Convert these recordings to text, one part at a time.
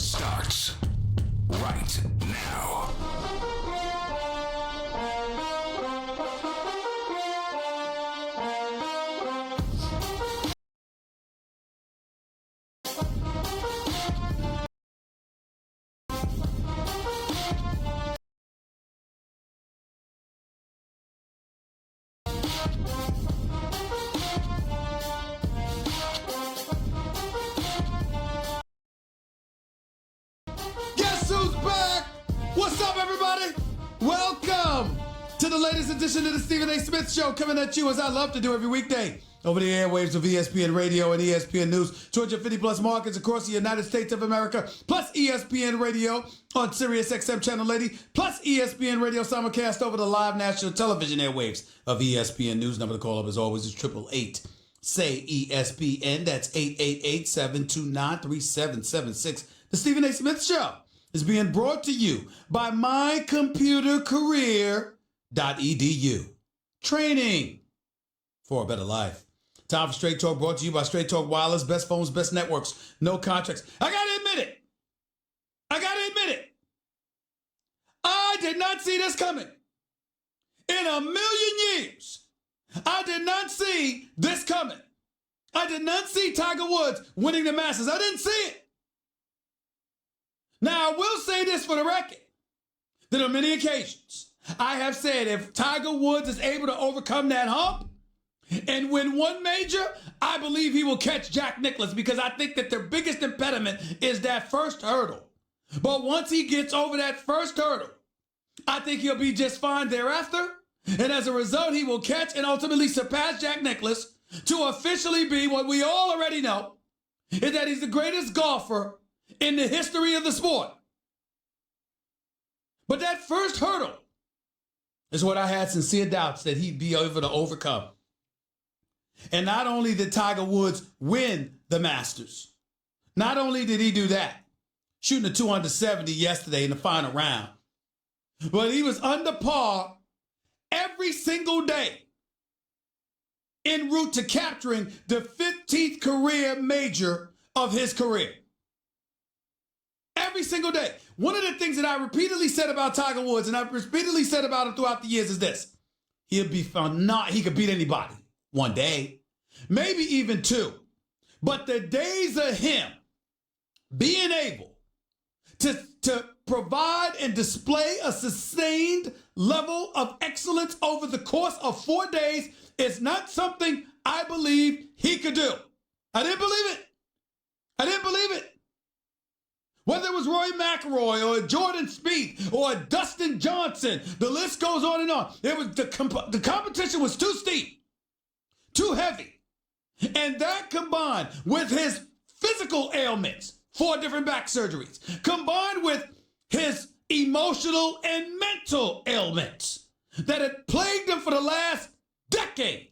starts right now. Guess who's back? What's up, everybody? Welcome to the latest edition of the Stephen A. Smith Show, coming at you as I love to do every weekday over the airwaves of ESPN Radio and ESPN News, 250 plus markets across the United States of America, plus ESPN Radio on Sirius XM Channel 80, plus ESPN Radio simulcast over the live national television airwaves of ESPN News. Number to call up as always is 888 say ESPN. That's 888-729-3776. The Stephen A. Smith Show is being brought to you by mycomputercareer.edu. Training for a better life. Time for Straight Talk, brought to you by Straight Talk Wireless. Best phones, best networks, no contracts. I gotta admit it. I did not see this coming. In a million years, I did not see this coming. I did not see Tiger Woods winning the Masters. I didn't see it. Now, I will say this for the record, that on many occasions, I have said if Tiger Woods is able to overcome that hump and win one major, I believe he will catch Jack Nicklaus, because I think that their biggest impediment is that first hurdle. But once he gets over that first hurdle, I think he'll be just fine thereafter. And as a result, he will catch and ultimately surpass Jack Nicklaus to officially be what we all already know, is that he's the greatest golfer in the history of the sport. But that first hurdle is what I had sincere doubts that he'd be able to overcome. And not only did Tiger Woods win the Masters, not only did he do that, shooting a 270 yesterday in the final round, but he was under par every single day en route to capturing the 15th career major of his career. Every single day. One of the things that I repeatedly said about Tiger Woods, and I've repeatedly said about him throughout the years, is this: he could beat anybody one day, maybe even two. But the days of him being able to provide and display a sustained level of excellence over the course of 4 days is not something I believe he could do. I didn't believe it. Whether it was Roy McIlroy or Jordan Spieth or Dustin Johnson, the list goes on and on. It was the competition was too steep, too heavy. And that combined with his physical ailments, 4 different back surgeries, combined with his emotional and mental ailments that had plagued him for the last decade,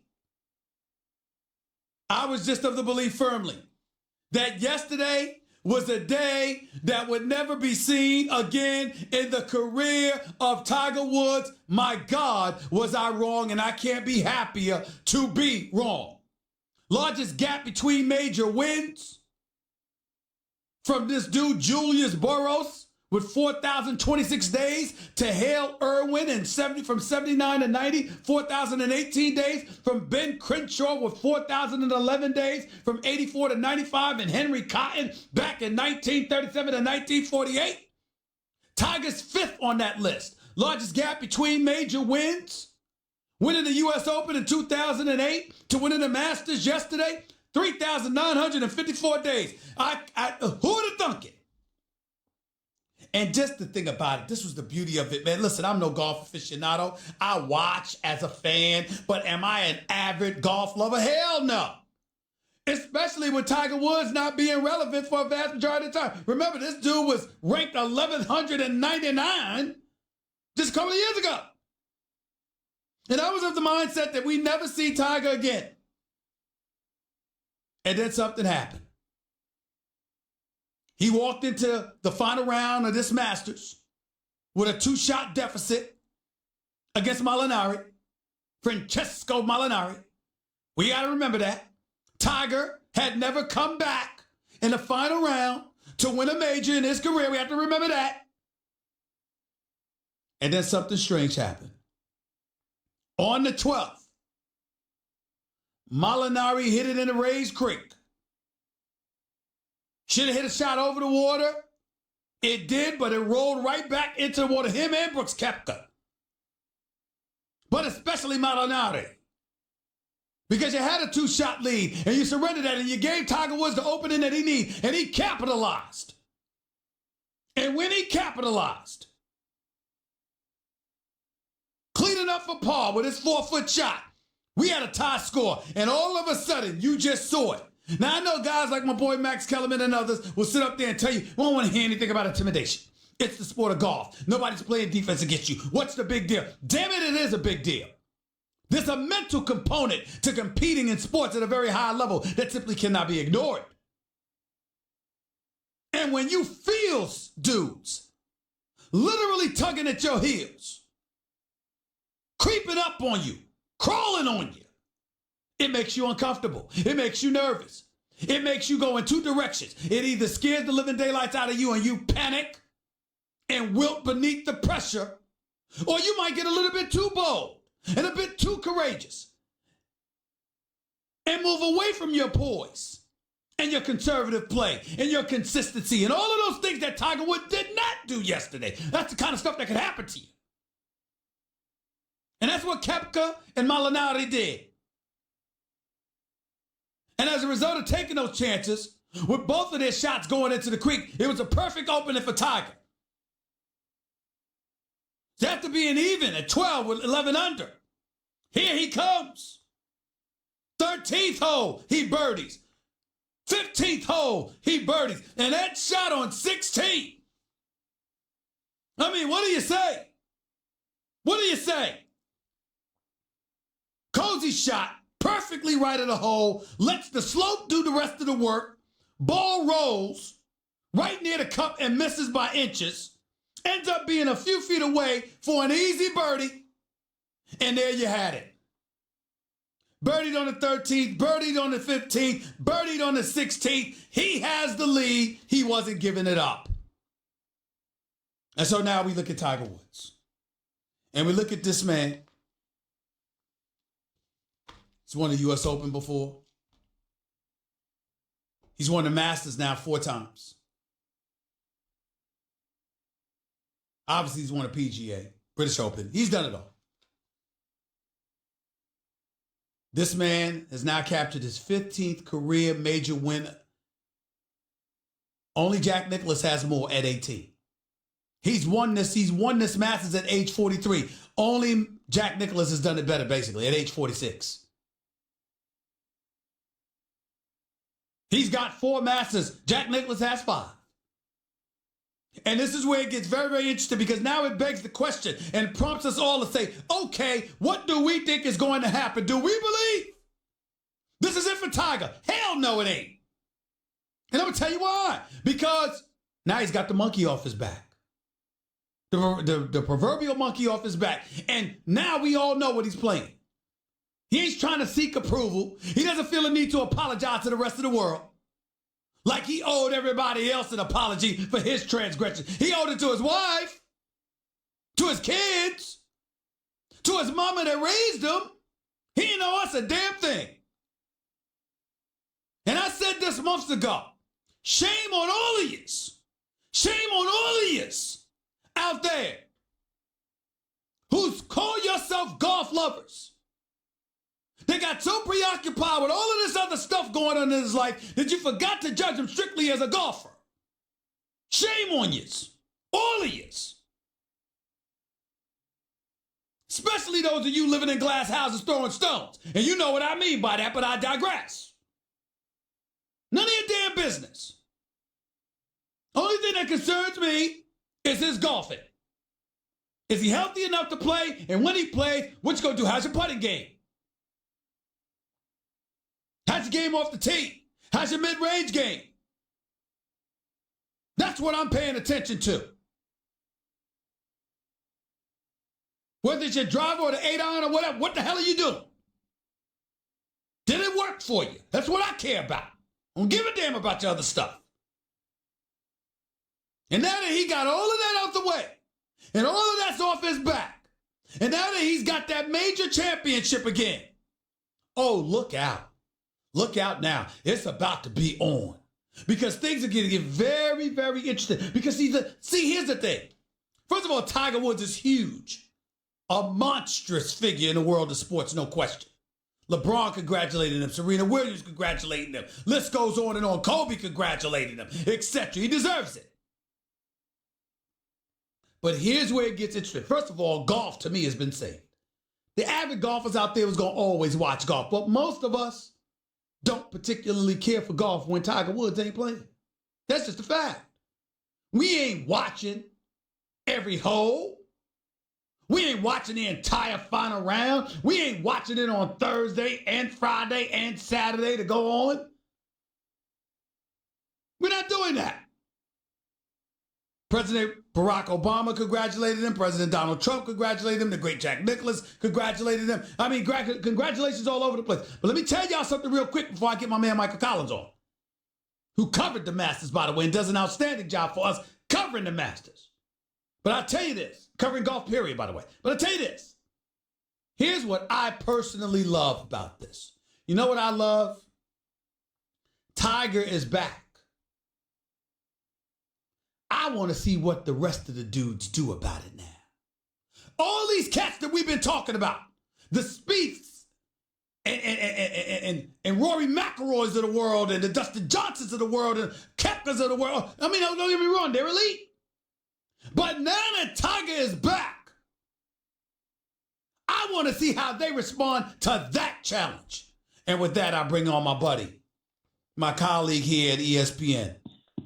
I was just of the belief firmly that yesterday was a day that would never be seen again in the career of Tiger Woods. My God, was I wrong, and I can't be happier to be wrong. Largest gap between major wins from this dude, Julius Burrows, with 4,026 days, to Hale Irwin and from 79 to 90, 4,018 days, from Ben Crenshaw with 4,011 days, from 84 to 95, and Henry Cotton back in 1937 to 1948. Tiger's 5th on that list. Largest gap between major wins, winning the U.S. Open in 2008 to winning the Masters yesterday, 3,954 days. Who would have thunk it? And just the thing about it, this was the beauty of it, man. Listen, I'm no golf aficionado. I watch as a fan, but am I an avid golf lover? Hell no. Especially with Tiger Woods not being relevant for a vast majority of the time. Remember, this dude was ranked 1,199 just a couple of years ago. And I was of the mindset that we never see Tiger again. And then something happened. He walked into the final round of this Masters with a 2-shot deficit against Molinari, Francesco Molinari. We got to remember that. Tiger had never come back in the final round to win a major in his career. We have to remember that. And then something strange happened. On the 12th, Molinari hit it in the Rays Creek. Should have hit a shot over the water. It did, but it rolled right back into the water. Him and Brooks Koepka. But especially Molinari. Because you had a 2-shot lead, and you surrendered that, and you gave Tiger Woods the opening that he needed, and he capitalized. And when he capitalized, cleaning up for par with his 4-foot shot, we had a tie score, and all of a sudden, you just saw it. Now, I know guys like my boy Max Kellerman and others will sit up there and tell you, we don't want to hear anything about intimidation. It's the sport of golf. Nobody's playing defense against you. What's the big deal? Damn it, it is a big deal. There's a mental component to competing in sports at a very high level that simply cannot be ignored. And when you feel dudes literally tugging at your heels, creeping up on you, crawling on you, it makes you uncomfortable. It makes you nervous. It makes you go in two directions. It either scares the living daylights out of you and you panic and wilt beneath the pressure, or you might get a little bit too bold and a bit too courageous and move away from your poise and your conservative play and your consistency and all of those things that Tiger Woods did not do yesterday. That's the kind of stuff that could happen to you. And that's what Koepka and Molinari did. And as a result of taking those chances, with both of their shots going into the creek, it was a perfect opening for Tiger. After being even at 12 with 11 under, here he comes. 13th hole, he birdies. 15th hole, he birdies. And that shot on 16. I mean, what do you say? What do you say? Cozy shot, perfectly right of the hole, lets the slope do the rest of the work. Ball rolls right near the cup and misses by inches. Ends up being a few feet away for an easy birdie. And there you had it. Birdied on the 13th, birdied on the 15th, birdied on the 16th. He has the lead. He wasn't giving it up. And so now we look at Tiger Woods. And we look at this man. He's won the U.S. Open before. He's won the Masters now 4 times. Obviously, he's won a PGA, British Open. He's done it all. This man has now captured his 15th career major win. Only Jack Nicklaus has more at 18. He's won this Masters at age 43. Only Jack Nicklaus has done it better, basically, at age 46. He's got 4 Masters. Jack Nicklaus has 5. And this is where it gets very, very interesting, because now it begs the question and prompts us all to say, okay, what do we think is going to happen? Do we believe this is it for Tiger? Hell no, it ain't. And I'm going to tell you why. Because now he's got the monkey off his back. The proverbial monkey off his back. And now we all know what he's playing. He's trying to seek approval. He doesn't feel a need to apologize to the rest of the world. Like he owed everybody else an apology for his transgression. He owed it to his wife, to his kids, to his mama that raised him. He didn't owe us a damn thing. And I said this months ago, shame on all of yous. Shame on all of yous out there who's call yourself golf lovers. They got so preoccupied with all of this other stuff going on in his life that you forgot to judge him strictly as a golfer. Shame on yous. All of yous. Especially those of you living in glass houses throwing stones. And you know what I mean by that, but I digress. None of your damn business. Only thing that concerns me is his golfing. Is he healthy enough to play? And when he plays, what you gonna do? How's your putting game? How's your game off the tee? How's your mid-range game? That's what I'm paying attention to. Whether it's your driver or the 8-iron or whatever, what the hell are you doing? Did it work for you? That's what I care about. I don't give a damn about your other stuff. And now that he got all of that out the way, and all of that's off his back, and now that he's got that major championship again, oh, look out. Look out now. It's about to be on. Because things are going to get very, very interesting. Because here's the thing. First of all, Tiger Woods is huge. A monstrous figure in the world of sports, no question. LeBron congratulating him. Serena Williams congratulating him. List goes on and on. Kobe congratulating him, etc. He deserves it. But here's where it gets interesting. First of all, golf to me has been saved. The avid golfers out there was going to always watch golf. But most of us don't particularly care for golf when Tiger Woods ain't playing. That's just a fact. We ain't watching every hole. We ain't watching the entire final round. We ain't watching it on Thursday and Friday and Saturday to go on. We're not doing that. President Barack Obama congratulated him. President Donald Trump congratulated him. The great Jack Nicklaus congratulated him. I mean, congratulations all over the place. But let me tell y'all something real quick before I get my man Michael Collins on, who covered the Masters, by the way, and does an outstanding job for us covering the Masters. But I'll tell you this, covering golf, period, by the way. But I'll tell you this. Here's what I personally love about this. You know what I love? Tiger is back. I want to see what the rest of the dudes do about it now. All these cats that we've been talking about, the Spieths and Rory McIlroys of the world and the Dustin Johnsons of the world and Koepkas of the world. I mean, don't get me wrong, they're elite. But now that Tiger is back, I want to see how they respond to that challenge. And with that, I bring on my buddy, my colleague here at ESPN.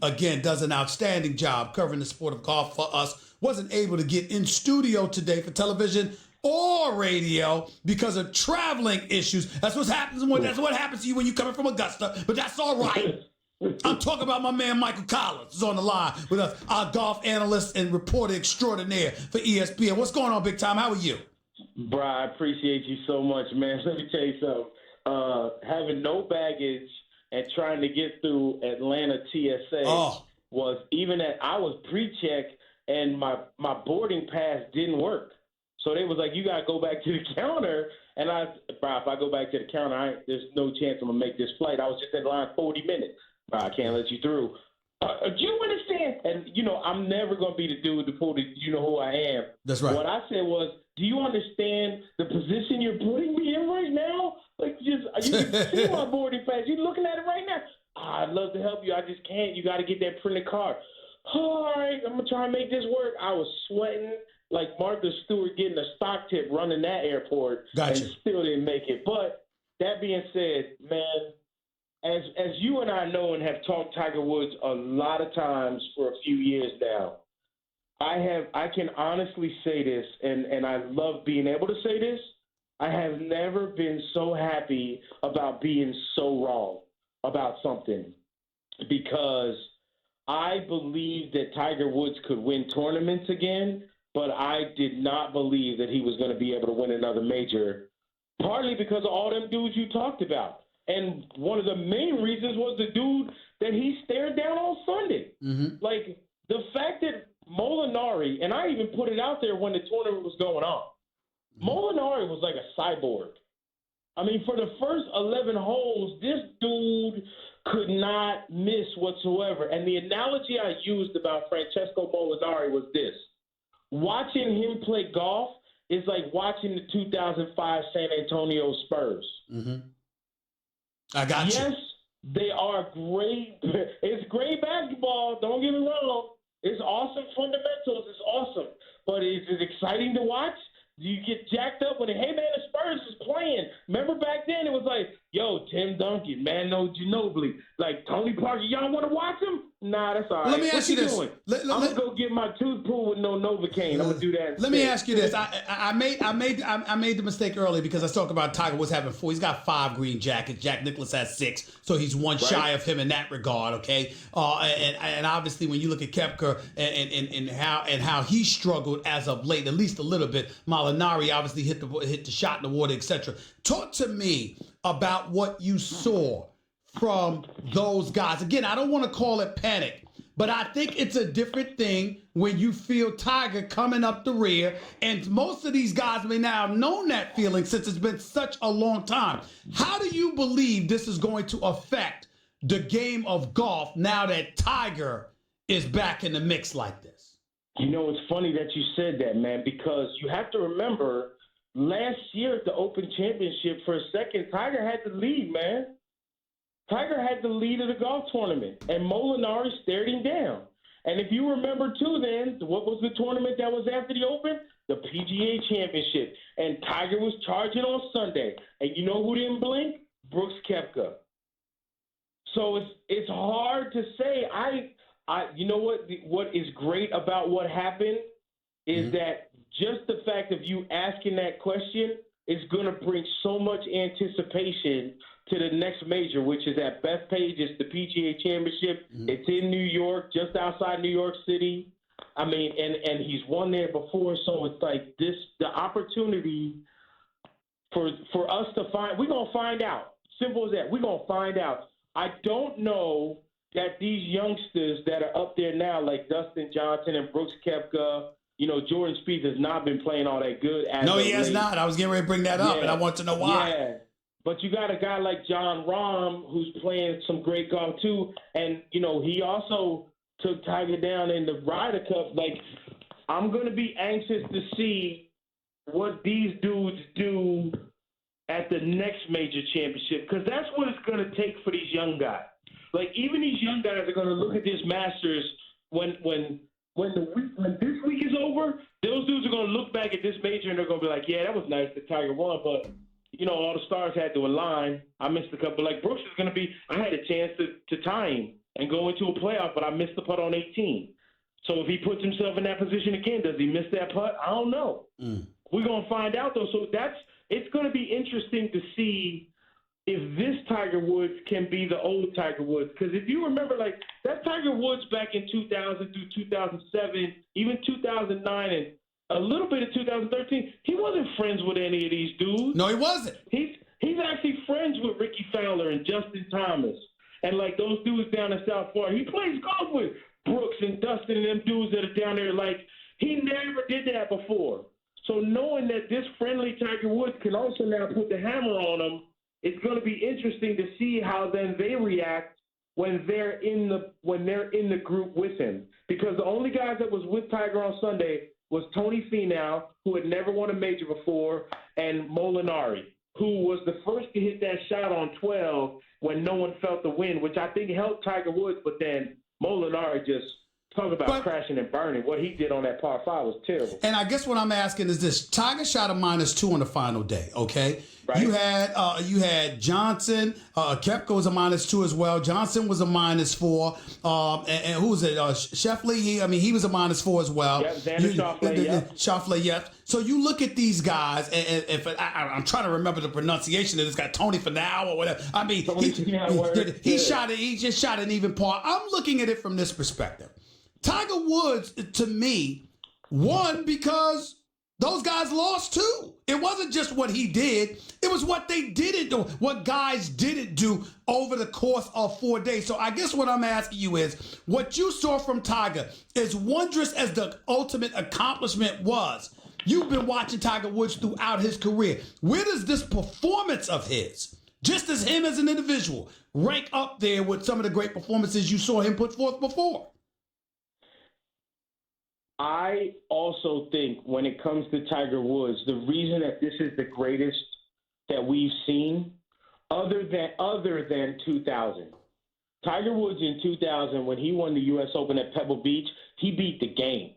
Again, does an outstanding job covering the sport of golf for us. Wasn't able to get in studio today for television or radio because of traveling issues. That's what happens to you when you're coming from Augusta, but that's all right. I'm talking about my man Michael Collins is on the line with us, our golf analyst and reporter extraordinaire for ESPN. What's going on, big time? How are you? Bro, I appreciate you so much, man. Let me tell you something. Having no baggage and trying to get through Atlanta TSA was even at I was pre-check and my boarding pass didn't work. So they was like, you got to go back to the counter. And if I go back to the counter, there's no chance I'm going to make this flight. I was just in line 40 minutes. I can't let you through. Do you understand? And, I'm never going to be the dude to pull the you know who I am. That's right. What I said was, do you understand the position you're putting me in right now? Like, you can see my boarding pass. You're looking at it right now. I'd love to help you. I just can't. You got to get that printed card. All right, I'm going to try and make this work. I was sweating like Martha Stewart getting a stock tip running that airport. Gotcha. And still didn't make it. But that being said, man, as you and I know and have talked Tiger Woods a lot of times for a few years now, I can honestly say this, and I love being able to say this. I have never been so happy about being so wrong about something, because I believed that Tiger Woods could win tournaments again, but I did not believe that he was going to be able to win another major, partly because of all them dudes you talked about. And one of the main reasons was the dude that he stared down on Sunday. Mm-hmm. Like, the fact that Molinari, and I even put it out there when the tournament was going on, Molinari was like a cyborg. I mean, for the first 11 holes, this dude could not miss whatsoever. And the analogy I used about Francesco Molinari was this. Watching him play golf is like watching the 2005 San Antonio Spurs. Mm-hmm. I got you. Yes, they are great. It's great basketball. Don't get me wrong. It's awesome fundamentals. It's awesome. But is it exciting to watch? Do you get jacked up when, hey, man, the Spurs is playing? Remember back then it was like, yo, Tim Duncan, Manu Ginobili, like Tony Parker, y'all want to watch him? Nah, that's all right. Let me ask you this. I'm going to go get my tooth pulled with no Novocaine. I'm going to do that. Let me ask you this. I made the mistake earlier because I talked about Tiger Woods having 4. He's got 5 green jackets. Jack Nicklaus has 6, so he's one shy of him in that regard, okay? And obviously when you look at Koepka and how he struggled as of late, at least a little bit, Molinari obviously hit the shot in the water, etc. Talk to me about what you saw from those guys. Again, I don't want to call it panic But I think it's a different thing when you feel Tiger coming up the rear. And most of these guys may now have known that feeling since it's been such a long time. How do you believe this is going to affect the game of golf now that Tiger is back in the mix like this? You know, it's funny that you said that, man, because you have to remember last year at the Open Championship for a second, Tiger had the lead, man. Tiger had the lead of the golf tournament, and Molinari stared him down. And if you remember, too, then, what was the tournament that was after the Open? The PGA Championship. And Tiger was charging on Sunday. And you know who didn't blink? Brooks Koepka. So it's hard to say. You know what is great about what happened is that just the fact of you asking that question is going to bring so much anticipation to the next major, which is at Bethpage. It's the PGA Championship. It's in New York, just outside New York City. I mean, and he's won there before, so it's like this, the opportunity for us to find. We're gonna find out. Simple as that. We're gonna find out. I don't know that these youngsters that are up there now, like Dustin Johnson and Brooks Koepka, you know, Jordan Spieth has not been playing all that good. No, he has not. I was getting ready to bring that up, and I want to know why. Yeah. But you got a guy like John Rahm who's playing some great golf too, and you know he also took Tiger down in the Ryder Cup. Like, I'm going to be anxious to see what these dudes do at the next major championship, because that's what it's going to take for these young guys. Like, even these young guys are going to look at this Masters when this week is over. Those dudes are going to look back at this major and they're going to be like, yeah, that was nice that Tiger won, but you know, all the stars had to align. I missed a couple. Like, Brooks is going to be – I had a chance to tie him and go into a playoff, but I missed the putt on 18. So if he puts himself in that position again, does he miss that putt? I don't know. We're going to find out, though. So it's going to be interesting to see if this Tiger Woods can be the old Tiger Woods. Because if you remember, like, that Tiger Woods back in 2000 through 2007, even 2009 and – a little bit of 2013, he wasn't friends with any of these dudes. No, he wasn't. He's actually friends with Ricky Fowler and Justin Thomas and, like, those dudes down in South Florida. He plays golf with Brooks and Dustin and them dudes that are down there. Like, he never did that before. So knowing that this friendly Tiger Woods can also now put the hammer on him, it's going to be interesting to see how then they react when they're in the group with him. Because the only guys that was with Tiger on Sunday was Tony Finau, who had never won a major before, and Molinari, who was the first to hit that shot on 12 when no one felt the wind, which I think helped Tiger Woods. But then Molinari just talk about crashing and burning. What he did on that par 5 was terrible. And I guess what I'm asking is this: Tiger shot a -2 on the final day. Okay, right. You had Johnson. Koepka was a -2 as well. Johnson was a -4. And who was it? Scheffler. He was a -4 as well. Yep, Schauffele. Schauffele, yes. So you look at these guys, and if I'm trying to remember the pronunciation of this guy, Tony Finau or whatever. I mean, he shot it. He just shot an even par. I'm looking at it from this perspective. Tiger Woods, to me, won because those guys lost too. It wasn't just what he did. It was what they didn't do, what guys didn't do over the course of 4 days. So I guess what I'm asking you is, what you saw from Tiger, as wondrous as the ultimate accomplishment was, you've been watching Tiger Woods throughout his career. Where does this performance of his, just as him as an individual, rank up there with some of the great performances you saw him put forth before? I also think when it comes to Tiger Woods, the reason that this is the greatest that we've seen, other than 2000, Tiger Woods in 2000, when he won the U.S. Open at Pebble Beach, he beat the game.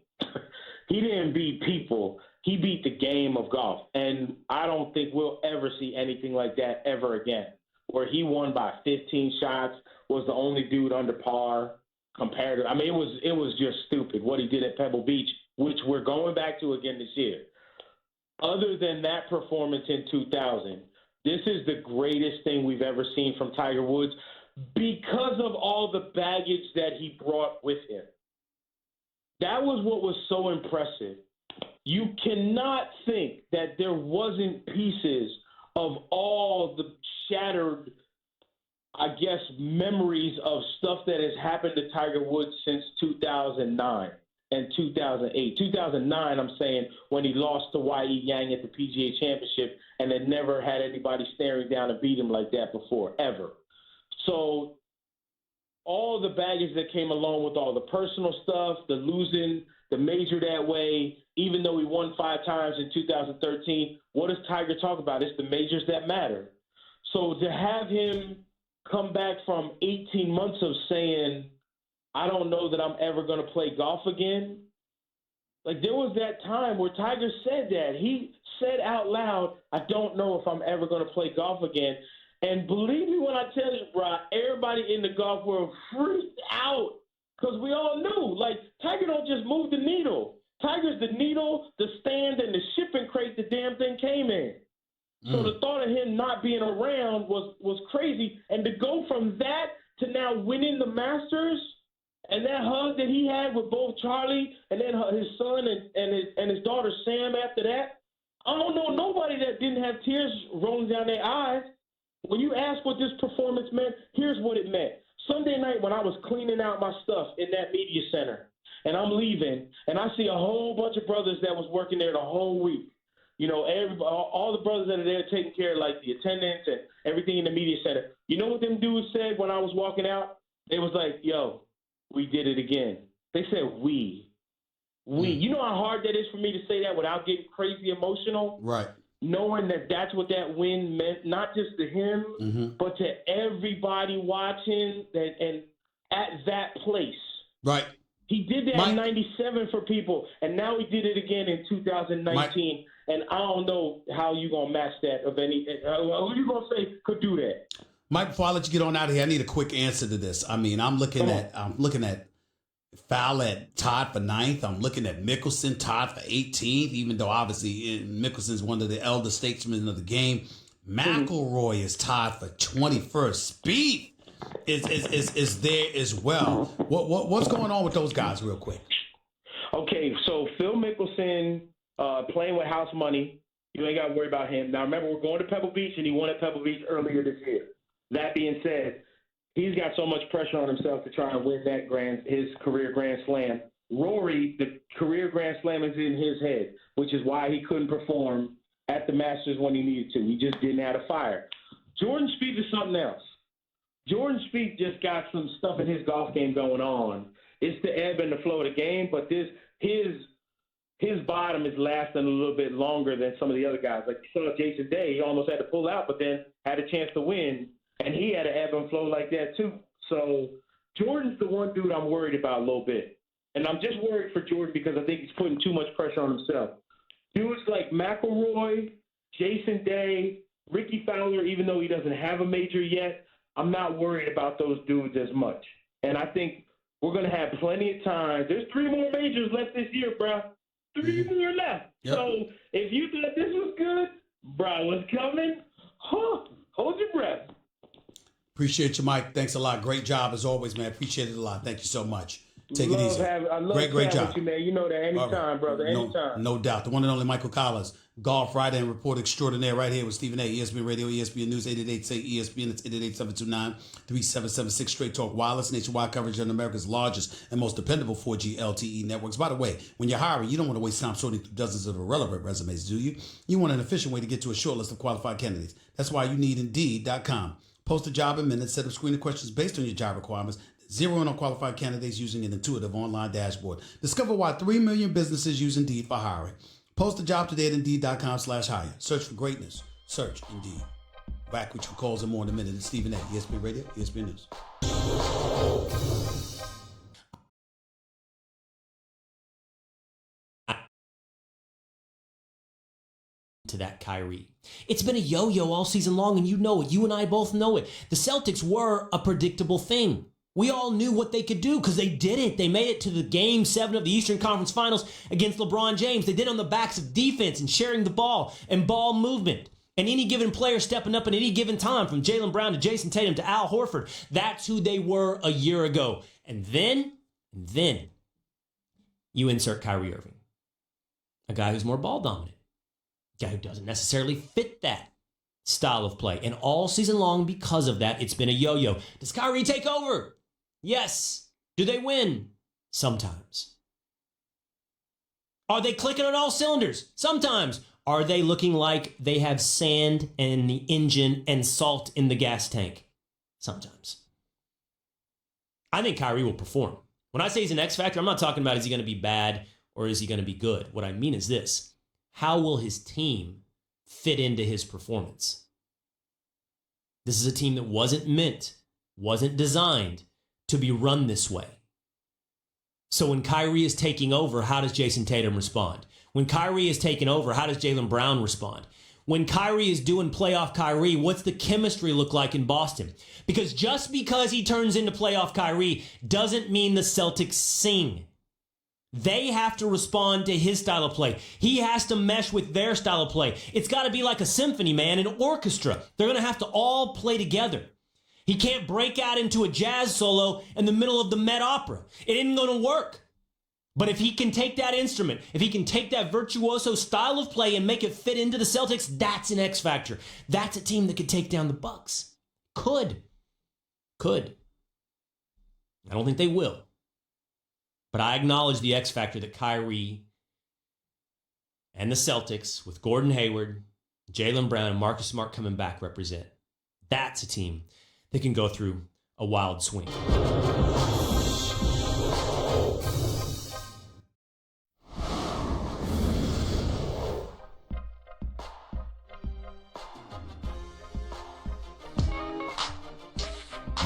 He didn't beat people. He beat the game of golf. And I don't think we'll ever see anything like that ever again, where he won by 15 shots, was the only dude under par. Compared to, it was just stupid what he did at Pebble Beach, which we're going back to again this year. Other than that performance in 2000, this is the greatest thing we've ever seen from Tiger Woods because of all the baggage that he brought with him. That was what was so impressive. You cannot think that there wasn't pieces of all the shattered I guess, memories of stuff that has happened to Tiger Woods since 2009 and 2008. 2009, I'm saying, when he lost to Y.E. Yang at the PGA Championship and had never had anybody staring down and beat him like that before, ever. So all the baggage that came along with all the personal stuff, the losing the major that way, even though he won 5 times in 2013, what does Tiger talk about? It's the majors that matter. So to have him come back from 18 months of saying, I don't know that I'm ever going to play golf again. Like, there was that time where Tiger said that. He said out loud, I don't know if I'm ever going to play golf again. And believe me when I tell you, bro, everybody in the golf world freaked out because we all knew, like, Tiger don't just move the needle. Tiger's the needle, the stand, and the shipping crate the damn thing came in. So the thought of him not being around was crazy. And to go from that to now winning the Masters and that hug that he had with both Charlie and then his son and his daughter Sam after that, I don't know nobody that didn't have tears rolling down their eyes. When you ask what this performance meant, here's what it meant. Sunday night when I was cleaning out my stuff in that media center and I'm leaving and I see a whole bunch of brothers that was working there the whole week. You know, all the brothers that are there taking care of, like, the attendance and everything in the media center. You know what them dudes said when I was walking out? They was like, yo, we did it again. They said we. You know how hard that is for me to say that without getting crazy emotional? Right. Knowing that that's what that win meant, not just to him, but to everybody watching and at that place. Right. He did that in 97 for people, and now he did it again in 2019. And I don't know how you going to match that of any – who you going to say could do that? Mike, before I let you get on out of here, I need a quick answer to this. I mean, I'm looking at Fowler tied for 9th. I'm looking at Mickelson tied for 18th, even though obviously Mickelson's one of the elder statesmen of the game. McIlroy is tied for 21st. Spieth is there as well. What's going on with those guys real quick? Okay, so Phil Mickelson playing with house money. You ain't got to worry about him. Now, remember, we're going to Pebble Beach, and he won at Pebble Beach earlier this year. That being said, he's got so much pressure on himself to try and win his career Grand Slam. Rory, the career Grand Slam is in his head, which is why he couldn't perform at the Masters when he needed to. He just didn't have the fire. Jordan Spieth is something else. Jordan Spieth just got some stuff in his golf game going on. It's the ebb and the flow of the game, but his bottom is lasting a little bit longer than some of the other guys. Like you saw Jason Day, he almost had to pull out, but then had a chance to win, and he had an ebb and flow like that too. So Jordan's the one dude I'm worried about a little bit. And I'm just worried for Jordan because I think he's putting too much pressure on himself. Dudes like McIlroy, Jason Day, Ricky Fowler, even though he doesn't have a major yet, I'm not worried about those dudes as much. And I think we're going to have plenty of time. There's 3 more majors left this year, bro. 3 more left. Yep. So if you thought this was good, bro, what's coming? Hold your breath. Appreciate you, Mike. Thanks a lot. Great job as always, man. Appreciate it a lot. Thank you so much. Take it easy. I love great job. With you, man. You know that anytime, brother. Anytime. No doubt. The one and only Michael Collins, golf writer and report extraordinaire, right here with Stephen A. ESPN Radio, ESPN News, 888-SAY-ESPN. It's 888-729-3776. Straight Talk Wireless, nationwide coverage on America's largest and most dependable 4G LTE networks. By the way, when you're hiring, you don't want to waste time sorting through dozens of irrelevant resumes, do you? You want an efficient way to get to a short list of qualified candidates. That's why you need Indeed.com. Post a job in minutes, set up screening questions based on your job requirements, zero in on qualified candidates using an intuitive online dashboard. Discover why 3 million businesses use Indeed for hiring. Post a job today at Indeed.com/hire. Search for greatness. Search Indeed. Back with your calls and more in a minute. It's Stephen A. ESPN Radio, ESPN News. To that Kyrie. It's been a yo-yo all season long, and you know it. You and I both know it. The Celtics were a predictable thing. We all knew what they could do because they did it. They made it to the Game 7 of the Eastern Conference Finals against LeBron James. They did it on the backs of defense and sharing the ball and ball movement. And any given player stepping up at any given time, from Jaylen Brown to Jason Tatum to Al Horford, that's who they were a year ago. And then you insert Kyrie Irving, a guy who's more ball dominant. Guy who doesn't necessarily fit that style of play. And all season long, because of that, it's been a yo-yo. Does Kyrie take over? Yes. Do they win? Sometimes. Are they clicking on all cylinders? Sometimes. Are they looking like they have sand in the engine and salt in the gas tank? Sometimes. I think Kyrie will perform. When I say he's an X factor, I'm not talking about is he going to be bad or is he going to be good. What I mean is this. How will his team fit into his performance? This is a team that wasn't designed to be run this way. So when Kyrie is taking over, how does Jason Tatum respond? When Kyrie is taking over, how does Jaylen Brown respond? When Kyrie is doing playoff Kyrie, what's the chemistry look like in Boston? Because just because he turns into playoff Kyrie doesn't mean the Celtics sing. They have to respond to his style of play. He has to mesh with their style of play. It's got to be like a symphony, man, an orchestra. They're going to have to all play together. He can't break out into a jazz solo in the middle of the Met Opera. It isn't going to work. But if he can take that instrument, if he can take that virtuoso style of play and make it fit into the Celtics, that's an X factor. That's a team that could take down the Bucks. Could. I don't think they will. But I acknowledge the X factor that Kyrie and the Celtics with Gordon Hayward, Jaylen Brown, and Marcus Smart coming back represent. That's a team that can go through a wild swing.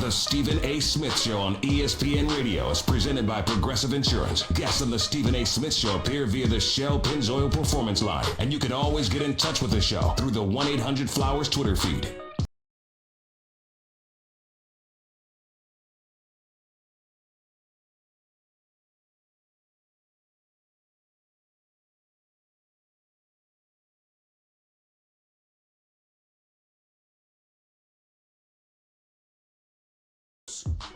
The Stephen A. Smith Show on ESPN Radio is presented by Progressive Insurance. Guests on the Stephen A. Smith Show appear via the Shell Pennzoil Performance Line, and you can always get in touch with the show through the 1-800-Flowers Twitter feed.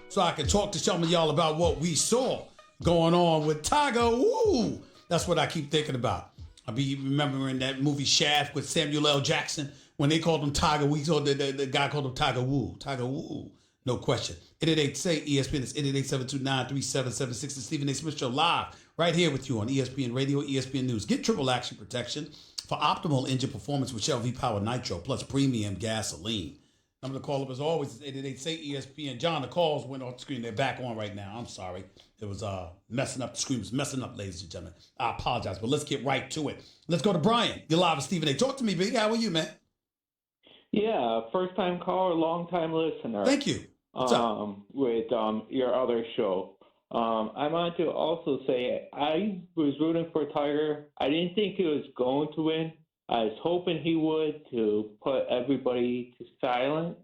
So I can talk to some of y'all about what we saw going on with Tiger. Woo! That's what I keep thinking about. I'll be remembering that movie Shaft with Samuel L. Jackson when they called him Tiger. We saw the guy called him Tiger Woo. Tiger Woo. No question. 888-SAY-ESPN. It's 888-729-3776. The Stephen A. Smith Show live right here with you on ESPN Radio, ESPN News. Get triple action protection for optimal engine performance with Shell V-Power Nitro plus premium gasoline. Number to call up as always is 888-SAY-ESPN. John, the calls went off the screen. They're back on right now. I'm sorry. It was messing up. The screen was messing up, ladies and gentlemen. I apologize, but let's get right to it. Let's go to Brian. You're live with Stephen A. Talk to me, Big. How are you, man? Yeah, first-time caller, long-time listener. Thank you. What's up? With your other show. I want to also say I was rooting for Tiger. I didn't think he was going to win. I was hoping he would to put everybody to silence.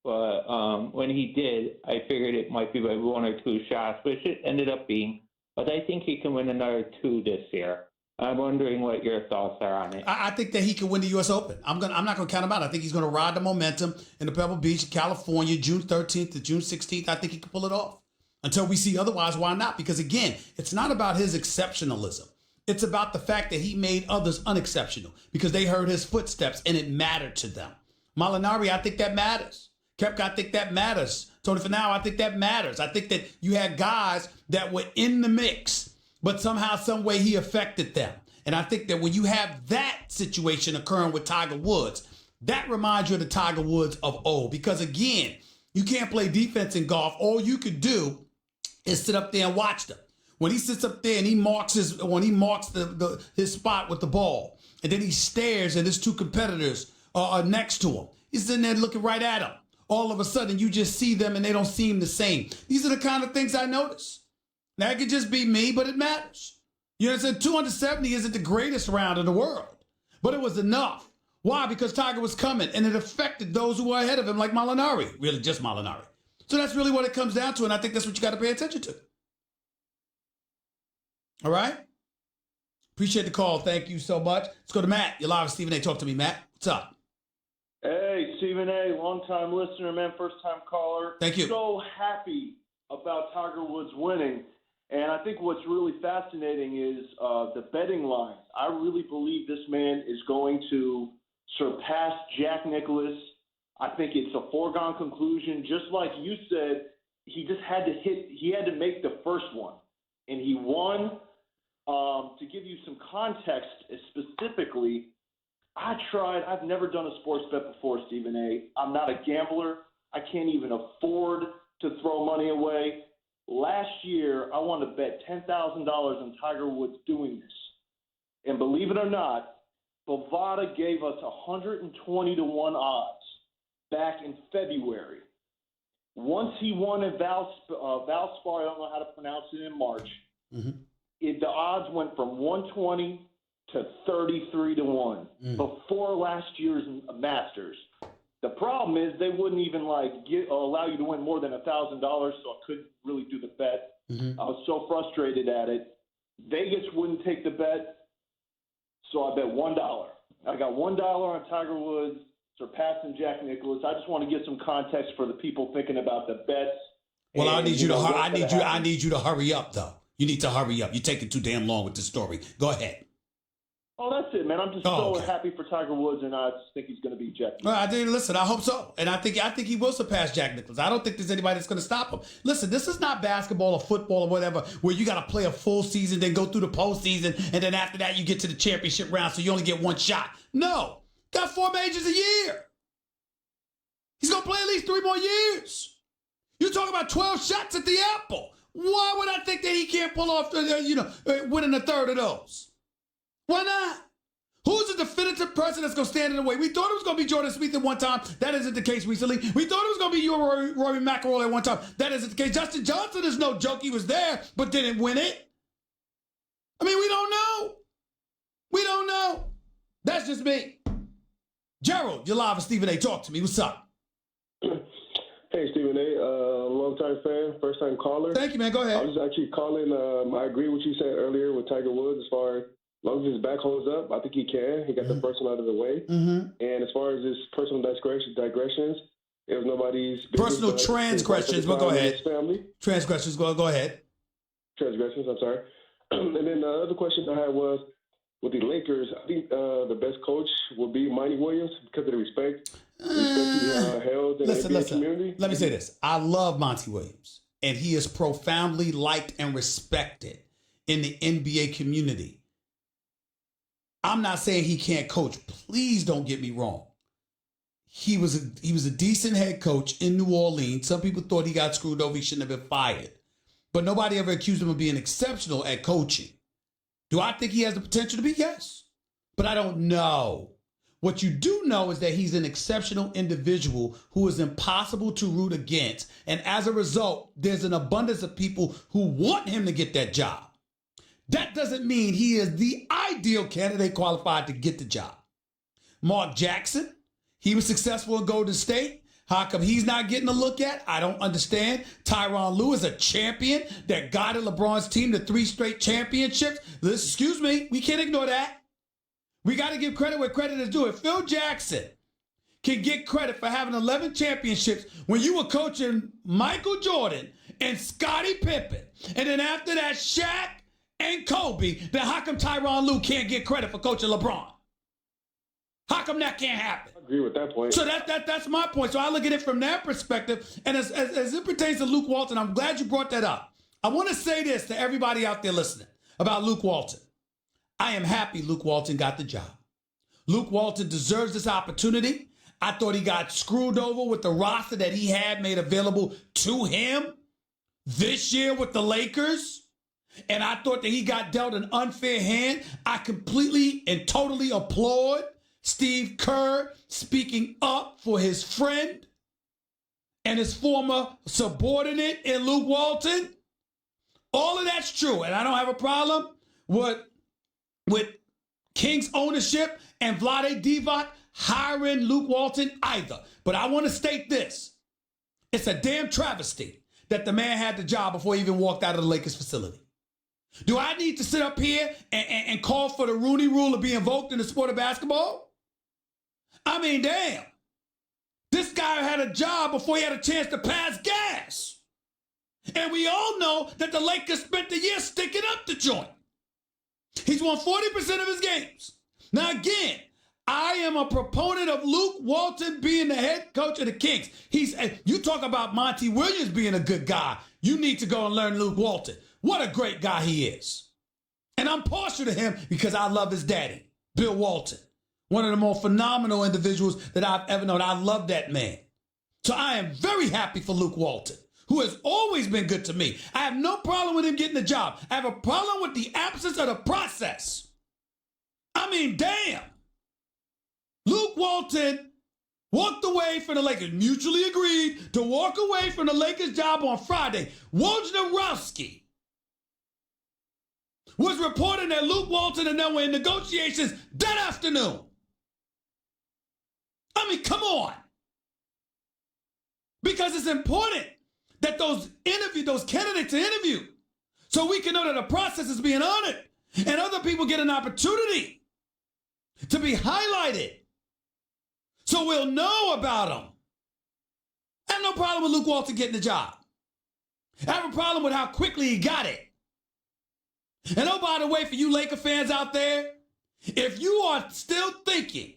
But when he did, I figured it might be by one or two shots, which it ended up being. But I think he can win another two this year. I'm wondering what your thoughts are on it. I think that he can win the U.S. Open. I'm not going to count him out. I think he's going to ride the momentum in the Pebble Beach, California, June 13th to June 16th. I think he can pull it off. Until we see otherwise, why not? Because, again, it's not about his exceptionalism. It's about the fact that he made others unexceptional because they heard his footsteps and it mattered to them. Molinari, I think that matters. Koepka, I think that matters. Tony Finau, I think that matters. I think that you had guys that were in the mix, but somehow, some way he affected them. And I think that when you have that situation occurring with Tiger Woods, that reminds you of the Tiger Woods of old. Because again, you can't play defense in golf. All you could do is sit up there and watch them. When he sits up there and he marks his spot with the ball, and then he stares and his two competitors are next to him. He's sitting there looking right at him. All of a sudden, you just see them and they don't seem the same. These are the kind of things I notice. Now, it could just be me, but it matters. You know what I'm saying? 270 isn't the greatest round in the world, but it was enough. Why? Because Tiger was coming, and it affected those who were ahead of him, like Molinari. Really, just Molinari. So that's really what it comes down to, and I think that's what you got to pay attention to. All right? Appreciate the call. Thank you so much. Let's go to Matt. You're live with Stephen A. Talk to me, Matt. What's up? Hey, Stephen A., long-time listener, man, first-time caller. Thank you. So happy about Tiger Woods winning. And I think what's really fascinating is the betting lines. I really believe this man is going to surpass Jack Nicklaus. I think it's a foregone conclusion. Just like you said, he just had to make the first one. And he won. To give you some context specifically, I've never done a sports bet before, Stephen A. I'm not a gambler. I can't even afford to throw money away. Last year, I wanted to bet $10,000 on Tiger Woods doing this. And believe it or not, Bovada gave us 120 to 1 odds back in February. Once he won at Valspar, I don't know how to pronounce it, in March, the odds went from 120 to 33 to 1 before last year's Masters. The problem is they wouldn't even allow you to win more than $1,000, so I couldn't really do the bet. I was so frustrated at it. Vegas wouldn't take the bet, so I bet $1. I got $1 on Tiger Woods surpassing Jack Nicklaus. I just want to get some context for the people thinking about the bets. Well, I need you to hurry up, though. You need to hurry up. You're taking too damn long with the story. Go ahead. Oh, that's it, man. I'm just happy for Tiger Woods, and I just think he's going to beat Jack Nicklaus. Listen, I hope so. And I think he will surpass Jack Nicklaus. I don't think there's anybody that's going to stop him. Listen, this is not basketball or football or whatever where you got to play a full season, then go through the postseason, and then after that you get to the championship round, so you only get one shot. No. Got 4 majors a year. He's going to play at least 3 more years. You're talking about 12 shots at the apple. Why would I think that he can't pull off, winning a third of those? Why not? Who's the definitive person that's going to stand in the way? We thought it was going to be Jordan Smith at one time. That isn't the case recently. We thought it was going to be Rory McIlroy at one time. That isn't the case. Justin Johnson is no joke. He was there, but didn't win it. I mean, we don't know. We don't know. That's just me. Gerald, you're live with Stephen A. Talk to me. What's up? Hey, Stephen A. Long-time fan, first-time caller. Thank you, man. Go ahead. I was actually calling. I agree with what you said earlier with Tiger Woods. As far as long as his back holds up, I think he can. He got the first one out of the way. And as far as his personal digressions, it was nobody's business. Personal transgressions. Well, go ahead. Family. Transgressions. Go ahead. Transgressions. I'm sorry. And then the other question I had was, with the Lakers, I think the best coach will be Monty Williams because of the respect he held in the NBA community. Let me say this. I love Monty Williams, and he is profoundly liked and respected in the NBA community. I'm not saying he can't coach. Please don't get me wrong. He was a decent head coach in New Orleans. Some people thought he got screwed over. He shouldn't have been fired. But nobody ever accused him of being exceptional at coaching. Do I think he has the potential to be? Yes. But I don't know. What you do know is that he's an exceptional individual who is impossible to root against. And as a result, there's an abundance of people who want him to get that job. That doesn't mean he is the ideal candidate qualified to get the job. Mark Jackson, he was successful in Golden State. How come he's not getting a look at? I don't understand. Tyronn Lue is a champion that guided LeBron's team to 3 straight championships. Excuse me, we can't ignore that. We got to give credit where credit is due. If Phil Jackson can get credit for having 11 championships when you were coaching Michael Jordan and Scottie Pippen, and then after that Shaq and Kobe, then how come Tyronn Lue can't get credit for coaching LeBron? How come that can't happen? I agree with that point. So that's my point. So I look at it from that perspective. And as it pertains to Luke Walton, I'm glad you brought that up. I want to say this to everybody out there listening about Luke Walton. I am happy Luke Walton got the job. Luke Walton deserves this opportunity. I thought he got screwed over with the roster that he had made available to him this year with the Lakers. And I thought that he got dealt an unfair hand. I completely and totally applaud Steve Kerr speaking up for his friend and his former subordinate in Luke Walton. All of that's true. And I don't have a problem with Kings ownership and Vlade Divac hiring Luke Walton either. But I want to state this. It's a damn travesty that the man had the job before he even walked out of the Lakers facility. Do I need to sit up here and call for the Rooney Rule to be invoked in the sport of basketball? I mean, damn. This guy had a job before he had a chance to pass gas. And we all know that the Lakers spent the year sticking up the joint. He's won 40% of his games. Now, again, I am a proponent of Luke Walton being the head coach of the Kings. You talk about Monty Williams being a good guy. You need to go and learn Luke Walton. What a great guy he is. And I'm partial to him because I love his daddy, Bill Walton. One of the more phenomenal individuals that I've ever known. I love that man. So I am very happy for Luke Walton, who has always been good to me. I have no problem with him getting the job. I have a problem with the absence of the process. I mean, damn. Luke Walton walked away from the Lakers, mutually agreed to walk away from the Lakers job on Friday. Wojnarowski was reporting that Luke Walton and them were in negotiations that afternoon. I mean, come on. Because it's important that those candidates are interviewed so we can know that the process is being honored and other people get an opportunity to be highlighted so we'll know about them. I have no problem with Luke Walton getting the job. I have a problem with how quickly he got it. And oh, by the way, for you Laker fans out there, if you are still thinking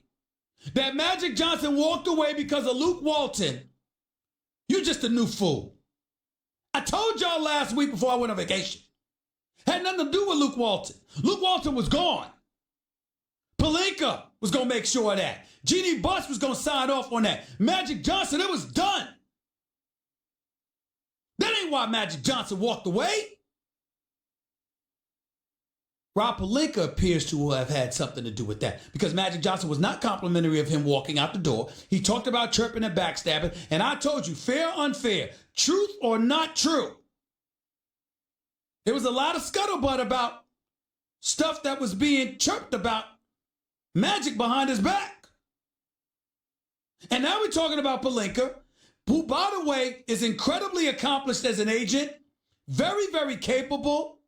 that Magic Johnson walked away because of Luke Walton, you're just a new fool. I told y'all last week before I went on vacation. Had nothing to do with Luke Walton. Luke Walton was gone. Pelinka was going to make sure of that. Jeannie Buss was going to sign off on that. Magic Johnson, it was done. That ain't why Magic Johnson walked away. Rob Pelinka appears to have had something to do with that because Magic Johnson was not complimentary of him walking out the door. He talked about chirping and backstabbing, and I told you, fair or unfair, truth or not true. There was a lot of scuttlebutt about stuff that was being chirped about Magic behind his back. And now we're talking about Pelinka, who, by the way, is incredibly accomplished as an agent, very, very capable.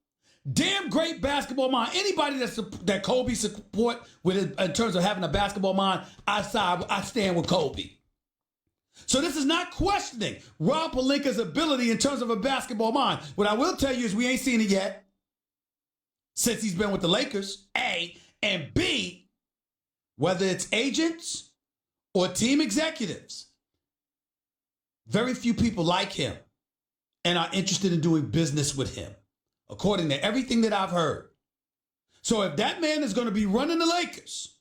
Damn great basketball mind. Anybody that Kobe support with in terms of having a basketball mind, I stand with Kobe. So this is not questioning Rob Pelinka's ability in terms of a basketball mind. What I will tell you is we ain't seen it yet since he's been with the Lakers, A, and B, whether it's agents or team executives, very few people like him and are interested in doing business with him, according to everything that I've heard. So if that man is going to be running the Lakers,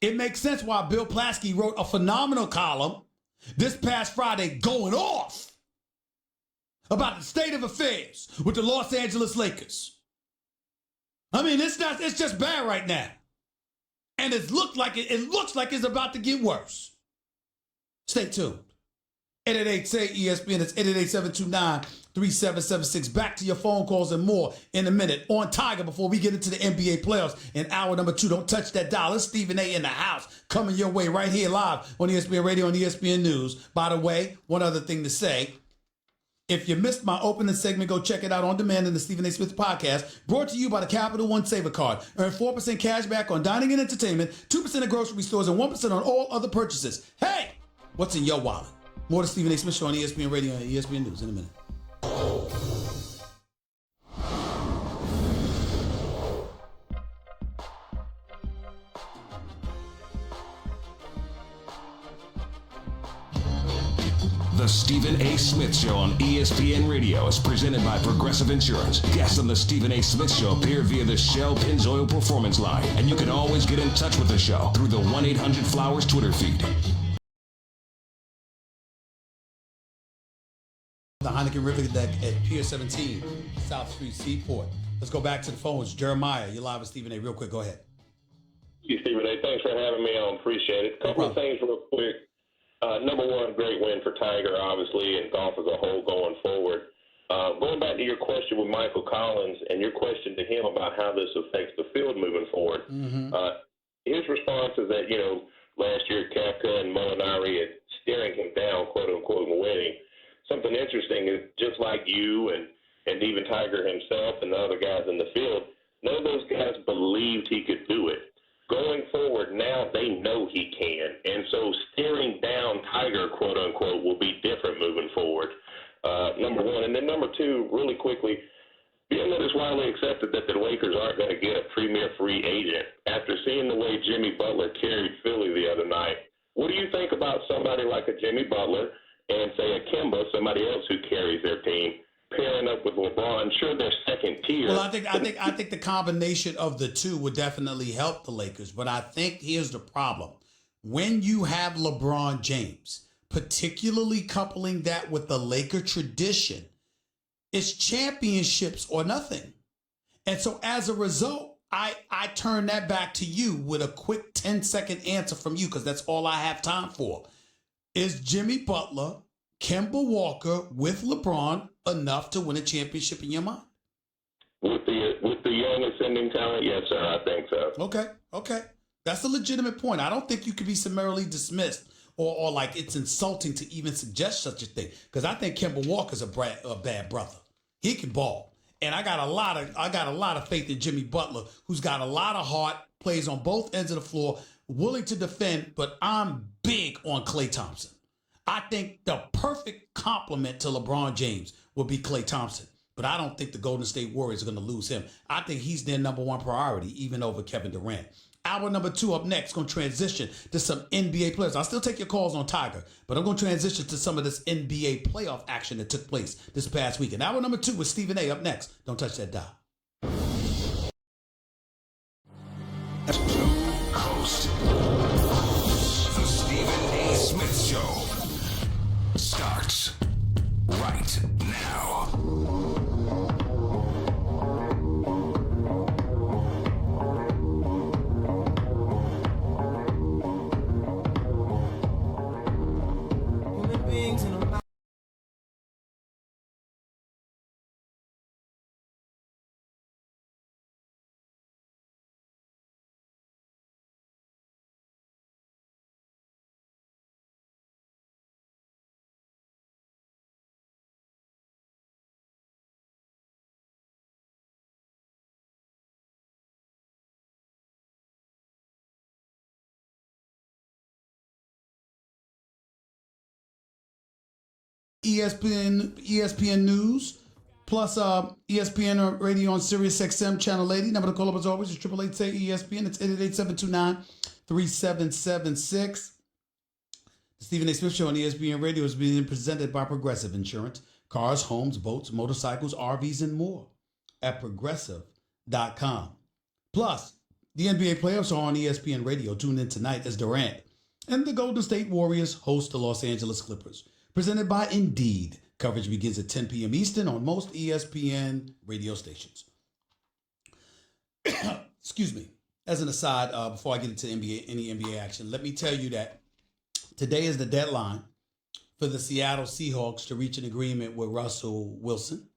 it makes sense why Bill Plaschke wrote a phenomenal column this past Friday going off about the state of affairs with the Los Angeles Lakers. I mean, it's just bad right now. And it looks like it's about to get worse. Stay tuned. 888-SAY-ESPN. It's 888-729-3776. Back to your phone calls and more in a minute on Tiger before we get into the NBA playoffs in hour number 2. Don't touch that dial. It's Stephen A. in the house coming your way right here live on ESPN Radio and ESPN News. By the way, one other thing to say. If you missed my opening segment, go check it out on demand in the Stephen A. Smith podcast, brought to you by the Capital One Saver Card. Earn 4% cash back on dining and entertainment, 2% at grocery stores, and 1% on all other purchases. Hey, what's in your wallet? More to Stephen A. Smith Show on ESPN Radio and ESPN News in a minute. The Stephen A. Smith Show on ESPN Radio is presented by Progressive Insurance. Guests on the Stephen A. Smith Show appear via the Shell Pennzoil Performance Line, and you can always get in touch with the show through the 1-800-Flowers Twitter feed. The Heineken River Deck at Pier 17, South Street Seaport. Let's go back to the phones. Jeremiah, you're live with Stephen A. Real quick, go ahead. Hey, Stephen A. Thanks for having me on. Appreciate it. A couple of things real quick. Number one, great win for Tiger, obviously, and golf as a whole going forward. Going back to your question with Michael Collins and your question to him about how this affects the field moving forward, his response is that, last year Koepka and Molinari had staring him down, quote unquote, and winning. Something interesting is just like you and even Tiger himself and the other guys in the field, none of those guys believed he could do it. Going forward, now they know he can. And so staring down Tiger, quote unquote, will be different moving forward. Number one. And then number two, really quickly, being that it's widely accepted accepted that the Lakers aren't going to get a premier free agent. After seeing the way Jimmy Butler carried Philly the other night, what do you think about somebody like a Jimmy Butler and, say, a Kemba, somebody else who carries their team, pairing up with LeBron? Sure, they're second tier. Well, I think the combination of the two would definitely help the Lakers. But I think here's the problem. When you have LeBron James, particularly coupling that with the Laker tradition, it's championships or nothing. And so as a result, I turn that back to you with a quick 10-second answer from you, because that's all I have time for. Is Jimmy Butler, Kemba Walker with LeBron enough to win a championship in your mind? With the young ascending talent, yes, sir, I think so. Okay. That's a legitimate point. I don't think you could be summarily dismissed or like it's insulting to even suggest such a thing, because I think Kemba Walker's a bad brother. He can ball. And I got a lot of faith in Jimmy Butler, who's got a lot of heart, plays on both ends of the floor, willing to defend, but I'm big on Klay Thompson. I think the perfect complement to LeBron James would be Klay Thompson, but I don't think the Golden State Warriors are going to lose him. I think he's their number one priority, even over Kevin Durant. Hour number 2 up next, going to transition to some NBA players. I'll still take your calls on Tiger, but I'm going to transition to some of this NBA playoff action that took place this past weekend. Hour number 2 with Stephen A. up next. Don't touch that dial. Host, the Stephen A. Smith Show starts right now. ESPN News, plus ESPN Radio on Sirius XM Channel 80. Number to call up as always is 888-SAY-ESPN. It's 888-729-3776. The Stephen A. Smith Show on ESPN Radio is being presented by Progressive Insurance. Cars, homes, boats, motorcycles, RVs, and more at Progressive.com. Plus, the NBA playoffs are on ESPN Radio. Tune in tonight as Durant and the Golden State Warriors host the Los Angeles Clippers. Presented by Indeed. Coverage begins at 10 p.m. Eastern on most ESPN radio stations. Excuse me. As an aside, before I get into any NBA action, let me tell you that today is the deadline for the Seattle Seahawks to reach an agreement with Russell Wilson,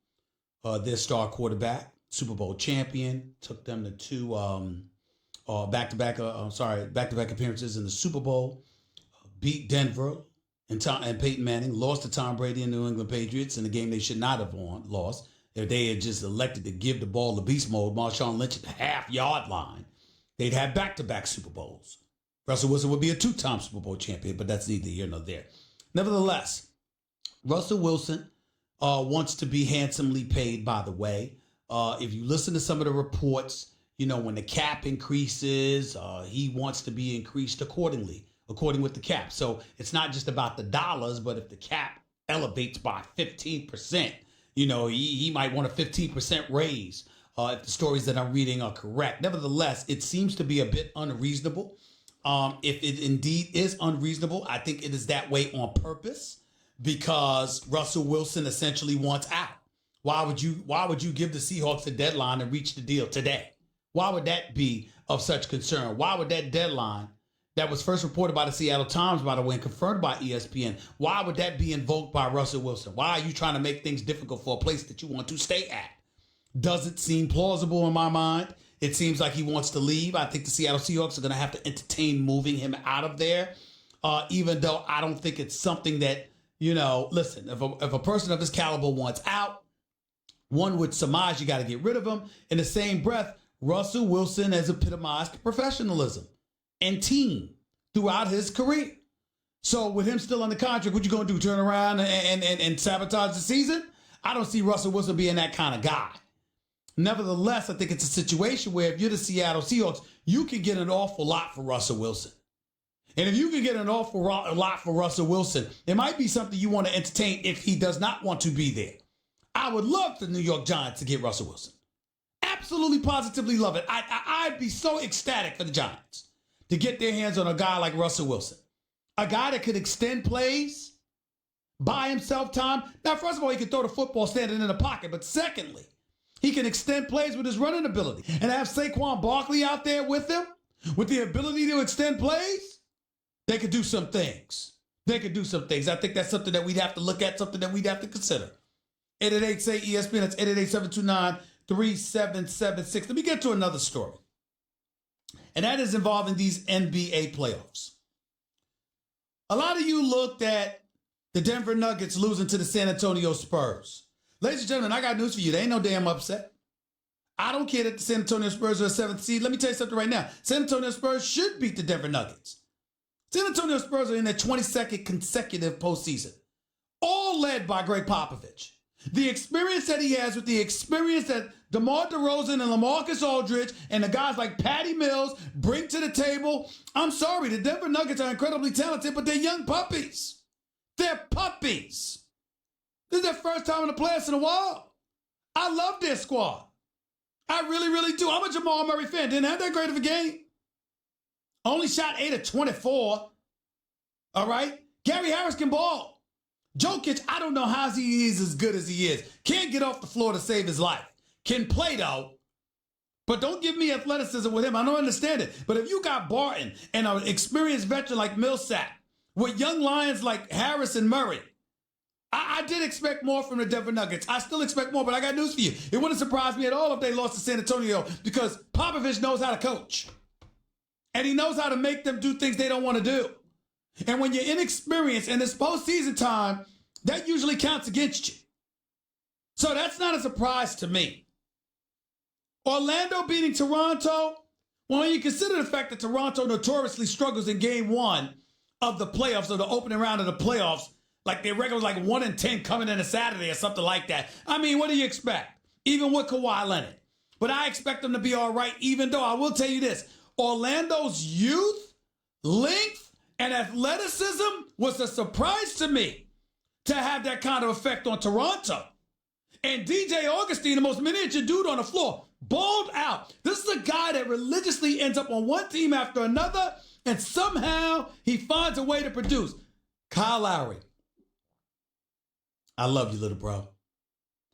their star quarterback, Super Bowl champion, took them to two back-to-back appearances in the Super Bowl, beat Denver. And Peyton Manning lost to Tom Brady and New England Patriots in a game they should not have lost. If they had just elected to give the ball to beast mode, Marshawn Lynch at the half-yard line, they'd have back-to-back Super Bowls. Russell Wilson would be a 2-time Super Bowl champion, but that's neither here nor there. Nevertheless, Russell Wilson wants to be handsomely paid, by the way. If you listen to some of the reports, when the cap increases, he wants to be increased according with the cap. So it's not just about the dollars, but if the cap elevates by 15%, he might want a 15% raise if the stories that I'm reading are correct. Nevertheless, it seems to be a bit unreasonable. If it indeed is unreasonable, I think it is that way on purpose because Russell Wilson essentially wants out. Why would you give the Seahawks a deadline to reach the deal today? Why would that be of such concern? Why would that deadline that was first reported by the Seattle Times, by the way, and confirmed by ESPN, why would that be invoked by Russell Wilson? Why are you trying to make things difficult for a place that you want to stay at? Doesn't seem plausible in my mind. It seems like he wants to leave. I think the Seattle Seahawks are going to have to entertain moving him out of there, even though I don't think it's something that, listen, if a person of his caliber wants out, one would surmise you got to get rid of him. In the same breath, Russell Wilson has epitomized professionalism and team throughout his career. So with him still under contract, what you going to do? Turn around and sabotage the season? I don't see Russell Wilson being that kind of guy. Nevertheless, I think it's a situation where if you're the Seattle Seahawks, you can get an awful lot for Russell Wilson. And if you can get an awful lot for Russell Wilson, it might be something you want to entertain if he does not want to be there. I would love the New York Giants to get Russell Wilson. Absolutely, positively love it. I'd be so ecstatic for the Giants to get their hands on a guy like Russell Wilson. A guy that could extend plays, buy himself time. Now, first of all, he can throw the football standing in the pocket. But secondly, he can extend plays with his running ability. And have Saquon Barkley out there with him, with the ability to extend plays, they could do some things. They could do some things. I think that's something that we'd have to look at, something that we'd have to consider. 888-SAY-ESPN. That's 888-729-3776. Let me get to another story. And that is involving these NBA playoffs. A lot of you looked at the Denver Nuggets losing to the San Antonio Spurs. Ladies and gentlemen, I got news for you. They ain't no damn upset. I don't care that the San Antonio Spurs are a 7th seed. Let me tell you something right now. San Antonio Spurs should beat the Denver Nuggets. San Antonio Spurs are in their 22nd consecutive postseason, all led by Greg Popovich. The experience that he has with the experience that DeMar DeRozan and LaMarcus Aldridge and the guys like Patty Mills bring to the table. I'm sorry, the Denver Nuggets are incredibly talented, but they're young puppies. They're puppies. This is their first time in the playoffs in a while. I love their squad. I really, really do. I'm a Jamal Murray fan. Didn't have that great of a game. Only shot 8 of 24. All right? Gary Harris can ball. Jokic, I don't know how he is as good as he is. Can't get off the floor to save his life. Can play, though. But don't give me athleticism with him. I don't understand it. But if you got Barton and an experienced veteran like Millsap with young lions like Harris and Murray, I did expect more from the Denver Nuggets. I still expect more, but I got news for you. It wouldn't surprise me at all if they lost to San Antonio because Popovich knows how to coach. And he knows how to make them do things they don't want to do. And when you're inexperienced and it's postseason time, that usually counts against you. So that's not a surprise to me. Orlando beating Toronto, well, when you consider the fact that Toronto notoriously struggles in game 1 of the playoffs, or the opening round of the playoffs, like their record was like 1-10 coming in a Saturday or something like that. I mean, what do you expect? Even with Kawhi Leonard. But I expect them to be all right, even though I will tell you this. Orlando's youth, length, and athleticism was a surprise to me to have that kind of effect on Toronto. And DJ Augustine, the most miniature dude on the floor, balled out. This is a guy that religiously ends up on one team after another, and somehow he finds a way to produce. Kyle Lowry, I love you, little bro.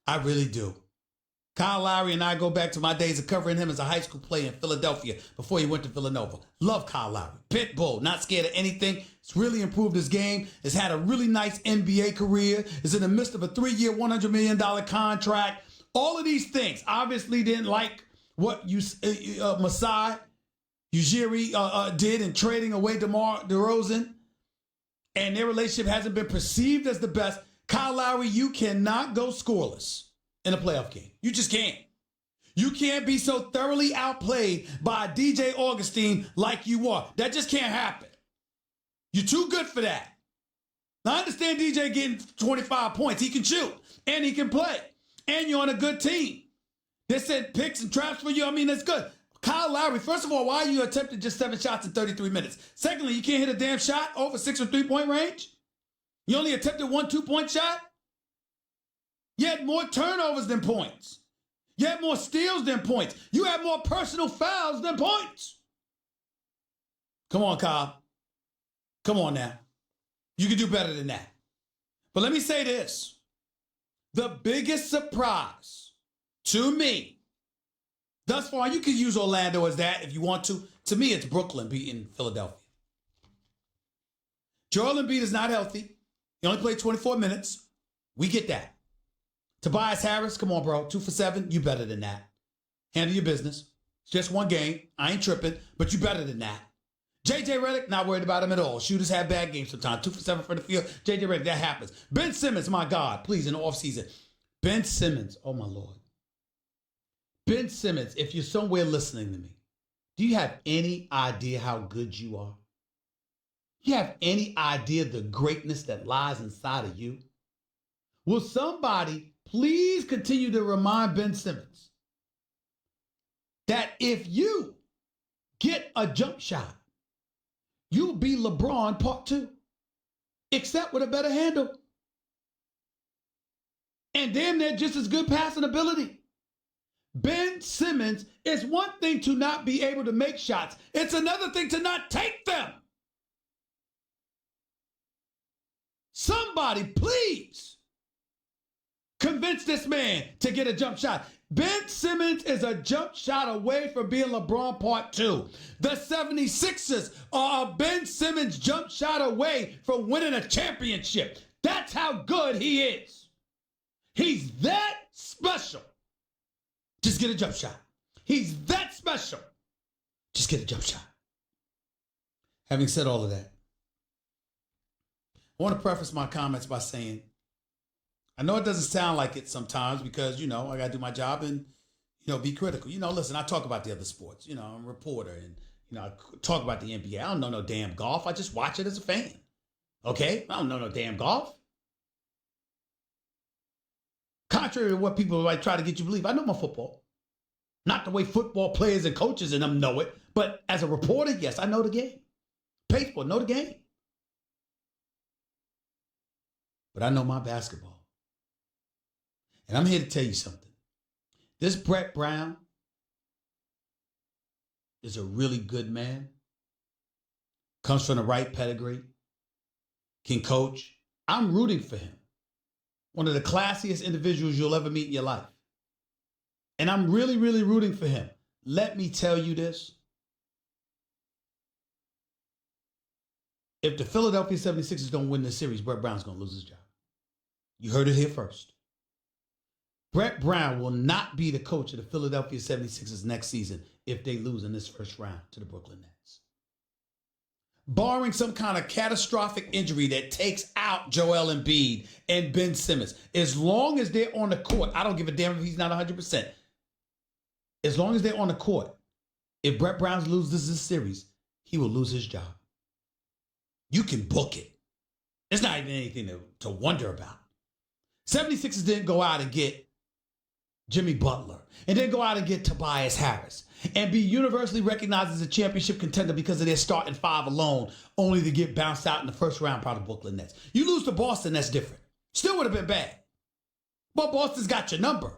I really do. Kyle Lowry and I go back to my days of covering him as a high school player in Philadelphia before he went to Villanova. Love Kyle Lowry. Pit bull, not scared of anything. He's really improved his game. Has had a really nice NBA career. Is in the midst of a 3-year, $100 million contract. All of these things. Obviously didn't like what Masai Ujiri did in trading away DeMar DeRozan. And their relationship hasn't been perceived as the best. Kyle Lowry, you cannot go scoreless in a playoff game. You just can't. You can't be so thoroughly outplayed by DJ Augustine like you are. That just can't happen. You're too good for that. Now, I understand DJ getting 25 points. He can shoot, and he can play, and you're on a good team. They said picks and traps for you. I mean, that's good. Kyle Lowry, first of all, why you attempted just 7 shots in 33 minutes? Secondly, you can't hit a damn shot over 6 or 3-point range? You only attempted 1 2-point shot? You had more turnovers than points. You had more steals than points. You had more personal fouls than points. Come on, Kyle. Come on now. You can do better than that. But let me say this. The biggest surprise to me thus far, you can use Orlando as that if you want to. To me, it's Brooklyn beating Philadelphia. Joel Embiid is not healthy. He only played 24 minutes. We get that. Tobias Harris, come on, bro. 2 for 7. You better than that. Handle your business. It's just one game. I ain't tripping, but you better than that. J.J. Redick, not worried about him at all. Shooters have bad games sometimes. 2 for 7 for the field. J.J. Redick, that happens. Ben Simmons, my God, please, in the offseason. Ben Simmons, oh my Lord. Ben Simmons, if you're somewhere listening to me, do you have any idea how good you are? You have any idea the greatness that lies inside of you? Will somebody please continue to remind Ben Simmons that if you get a jump shot, you'll be LeBron part 2, except with a better handle. And damn near just as good passing ability. Ben Simmons, it's one thing to not be able to make shots. It's another thing to not take them. Somebody, please convince this man to get a jump shot. Ben Simmons is a jump shot away from being LeBron part 2. The 76ers are a Ben Simmons jump shot away from winning a championship. That's how good he is. He's that special. Just get a jump shot. He's that special. Just get a jump shot. Having said all of that, I want to preface my comments by saying, I know it doesn't sound like it sometimes because, I got to do my job and, be critical. Listen, I talk about the other sports. I'm a reporter and, I talk about the NBA. I don't know no damn golf. I just watch it as a fan. Okay? I don't know no damn golf. Contrary to what people might try to get you to believe, I know my football. Not the way football players and coaches and them know it, but as a reporter, yes, I know the game. Paid for, know the game. But I know my basketball. And I'm here to tell you something. This Brett Brown is a really good man. Comes from the right pedigree. Can coach. I'm rooting for him. One of the classiest individuals you'll ever meet in your life. And I'm really, really rooting for him. Let me tell you this. If the Philadelphia 76ers don't win this series, Brett Brown's going to lose his job. You heard it here first. Brett Brown will not be the coach of the Philadelphia 76ers next season if they lose in this first round to the Brooklyn Nets. Barring some kind of catastrophic injury that takes out Joel Embiid and Ben Simmons, as long as they're on the court, I don't give a damn if he's not 100%. As long as they're on the court, if Brett Brown loses this series, he will lose his job. You can book it. It's not even anything to wonder about. 76ers didn't go out and get Jimmy Butler and then go out and get Tobias Harris and be universally recognized as a championship contender because of their starting 5 alone, only to get bounced out in the first round by the Brooklyn Nets. You lose to Boston, that's different. Still would have been bad. But Boston's got your number.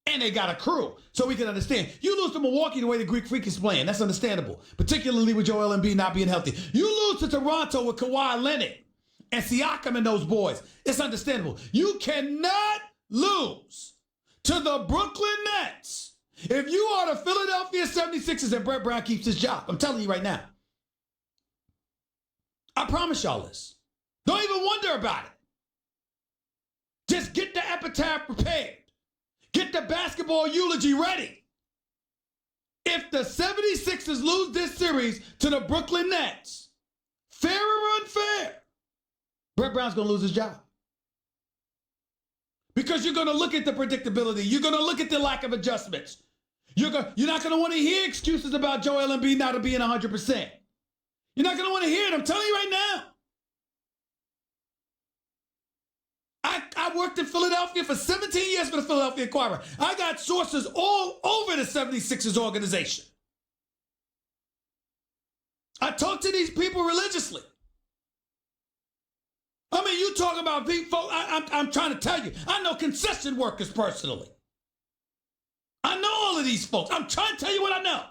And they got a crew, so we can understand. You lose to Milwaukee the way the Greek Freak is playing. That's understandable, particularly with Joel Embiid not being healthy. You lose to Toronto with Kawhi Leonard and Siakam and those boys. It's understandable. You cannot lose to the Brooklyn Nets if you are the Philadelphia 76ers and Brett Brown keeps his job. I'm telling you right now. I promise y'all this. Don't even wonder about it. Just get the epitaph prepared. Get the basketball eulogy ready. If the 76ers lose this series to the Brooklyn Nets, fair or unfair, Brett Brown's going to lose his job. Because you're going to look at the predictability. You're going to look at the lack of adjustments. You're not going to want to hear excuses about Joel Embiid not being 100%. You're not going to want to hear it. I'm telling you right now. I worked in Philadelphia for 17 years for the Philadelphia Inquirer. I got sources all over the 76ers organization. I talk to these people religiously. I mean, you talk about people, I'm trying to tell you, I know concession workers personally. I know all of these folks. I'm trying to tell you what I know.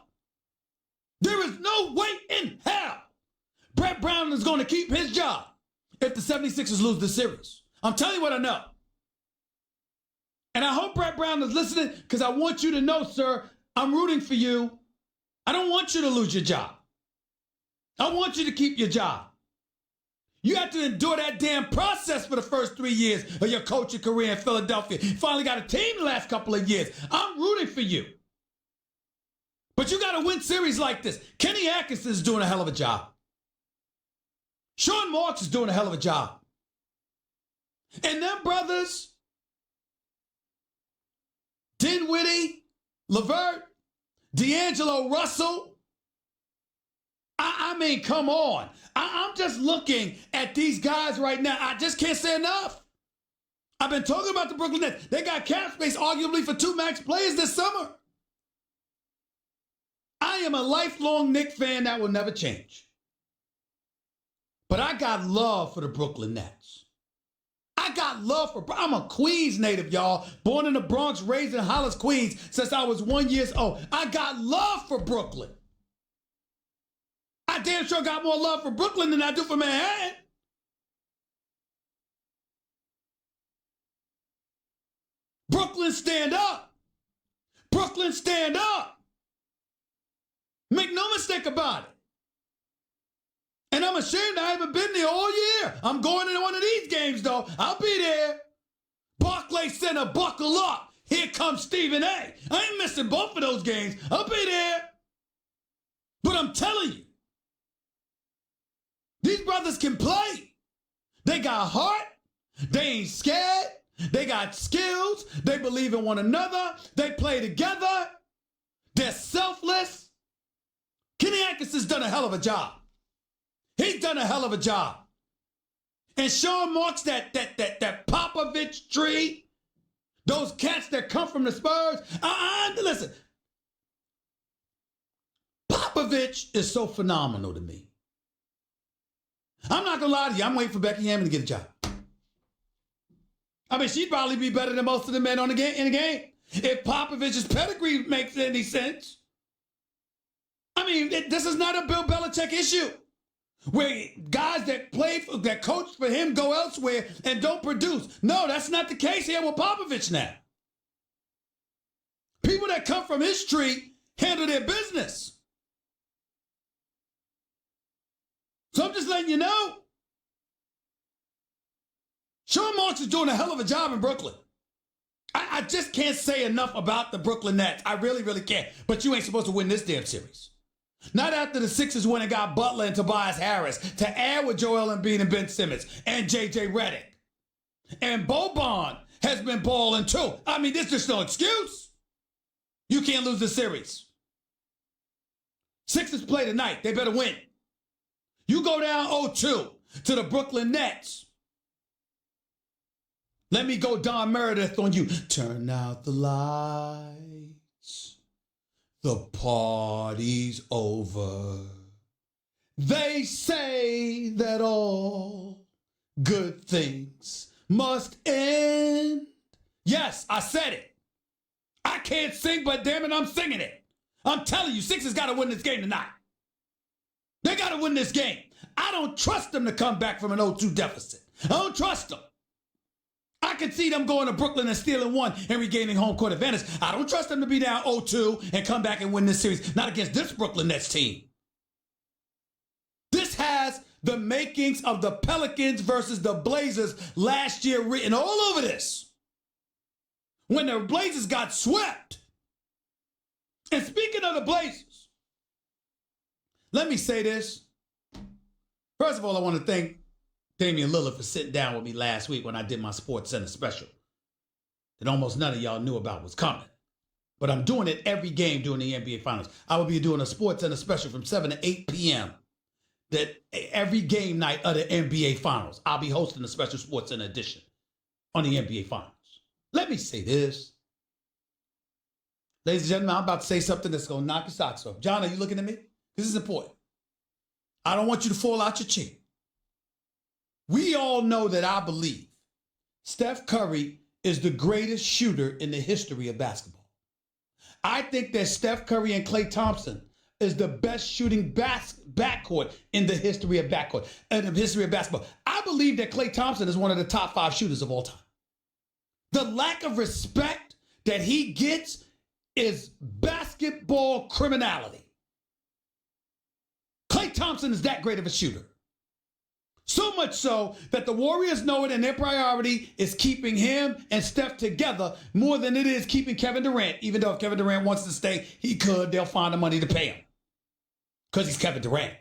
There is no way in hell Brett Brown is going to keep his job if the 76ers lose the series. I'm telling you what I know. And I hope Brett Brown is listening because I want you to know, sir, I'm rooting for you. I don't want you to lose your job. I want you to keep your job. You have to endure that damn process for the first 3 years of your coaching career in Philadelphia. You finally got a team the last couple of years. I'm rooting for you. But you got to win series like this. Kenny Atkinson is doing a hell of a job. Sean Marks is doing a hell of a job. And them brothers, Dinwiddie, LeVert, D'Angelo Russell, I mean, come on. I'm just looking at these guys right now. I just can't say enough. I've been talking about the Brooklyn Nets. They got cap space arguably for 2 max players this summer. am a lifelong Knicks fan that will never change. But I got love for the Brooklyn Nets. I got love for, I'm a Queens native, y'all. Born in the Bronx, raised in Hollis, Queens, since I was 1 year old. I got love for Brooklyn. I damn sure got more love for Brooklyn than I do for Manhattan. Brooklyn, stand up. Brooklyn, stand up. Make no mistake about it. And I'm ashamed I haven't been there all year. I'm going to one of these games, though. I'll be there. Barclays Center, buckle up. Here comes Stephen A. I ain't missing both of those games. I'll be there. But I'm telling you, these brothers can play. They got heart. They ain't scared. They got skills. They believe in one another. They play together. They're selfless. Kenny Atkinson's done a hell of a job. He's done a hell of a job. And Sean Marks, that Popovich tree, those cats that come from the Spurs. Listen, Popovich is so phenomenal to me. I'm not going to lie to you. I'm waiting for Becky Hammond to get a job. I mean, she'd probably be better than most of the men in the game. If Popovich's pedigree makes any sense. I mean, this is not a Bill Belichick issue. Where guys that coach for him go elsewhere and don't produce. No, that's not the case here with Popovich now. People that come from his tree handle their business. So I'm just letting you know. Sean Marks is doing a hell of a job in Brooklyn. I just can't say enough about the Brooklyn Nets. I really, really can't. But you ain't supposed to win this damn series. Not after the Sixers went and got Butler and Tobias Harris to add with Joel Embiid and Ben Simmons and J.J. Redick. And Boban has been balling too. I mean, there's just no excuse. You can't lose the series. Sixers play tonight. They better win. You go down 0-2 to the Brooklyn Nets. Let me go Don Meredith on you. Turn out the lights. The party's over. They say that all good things must end. Yes, I said it. I can't sing, but damn it, I'm singing it. I'm telling you, Sixers got to win this game tonight. They got to win this game. I don't trust them to come back from an 0-2 deficit. I don't trust them. I can see them going to Brooklyn and stealing one and regaining home court advantage. I don't trust them to be down 0-2 and come back and win this series. Not against this Brooklyn Nets team. This has the makings of the Pelicans versus the Blazers last year written all over this. When the Blazers got swept. And speaking of the Blazers, let me say this. First of all, I want to thank Damian Lillard for sitting down with me last week when I did my Sports Center special that almost none of y'all knew about was coming. But I'm doing it every game during the NBA Finals. I will be doing a Sports Center special from 7 to 8 p.m. that every game night of the NBA Finals. I'll be hosting a special Sports Center edition on the NBA Finals. Let me say this. Ladies and gentlemen, I'm about to say something that's going to knock your socks off. John, are you looking at me? This is important. I don't want you to fall out your chair. We all know that I believe Steph Curry is the greatest shooter in the history of basketball. I think that Steph Curry and Klay Thompson is the best shooting backcourt in the history of basketball. I believe that Klay Thompson is one of the top 5 shooters of all time. The lack of respect that he gets is basketball criminality. Klay Thompson is that great of a shooter. So much so that the Warriors know it and their priority is keeping him and Steph together more than it is keeping Kevin Durant. Even though if Kevin Durant wants to stay, he could. They'll find the money to pay him. Because he's Kevin Durant.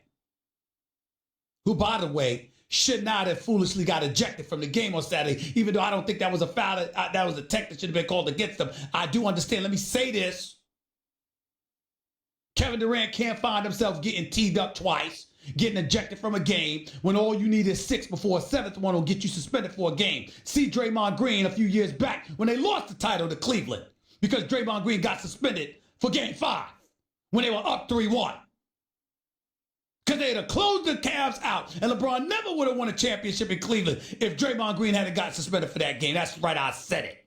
Who, by the way, should not have foolishly got ejected from the game on Saturday, even though I don't think that was a foul. That was a tech that should have been called against them. I do understand. Let me say this. Kevin Durant can't find himself getting teed up twice, getting ejected from a game when all you need is 6 before a 7th one will get you suspended for a game. See Draymond Green a few years back when they lost the title to Cleveland because Draymond Green got suspended for game 5 when they were up 3-1. Because they'd have closed the Cavs out, and LeBron never would have won a championship in Cleveland if Draymond Green hadn't got suspended for that game. That's right, I said it.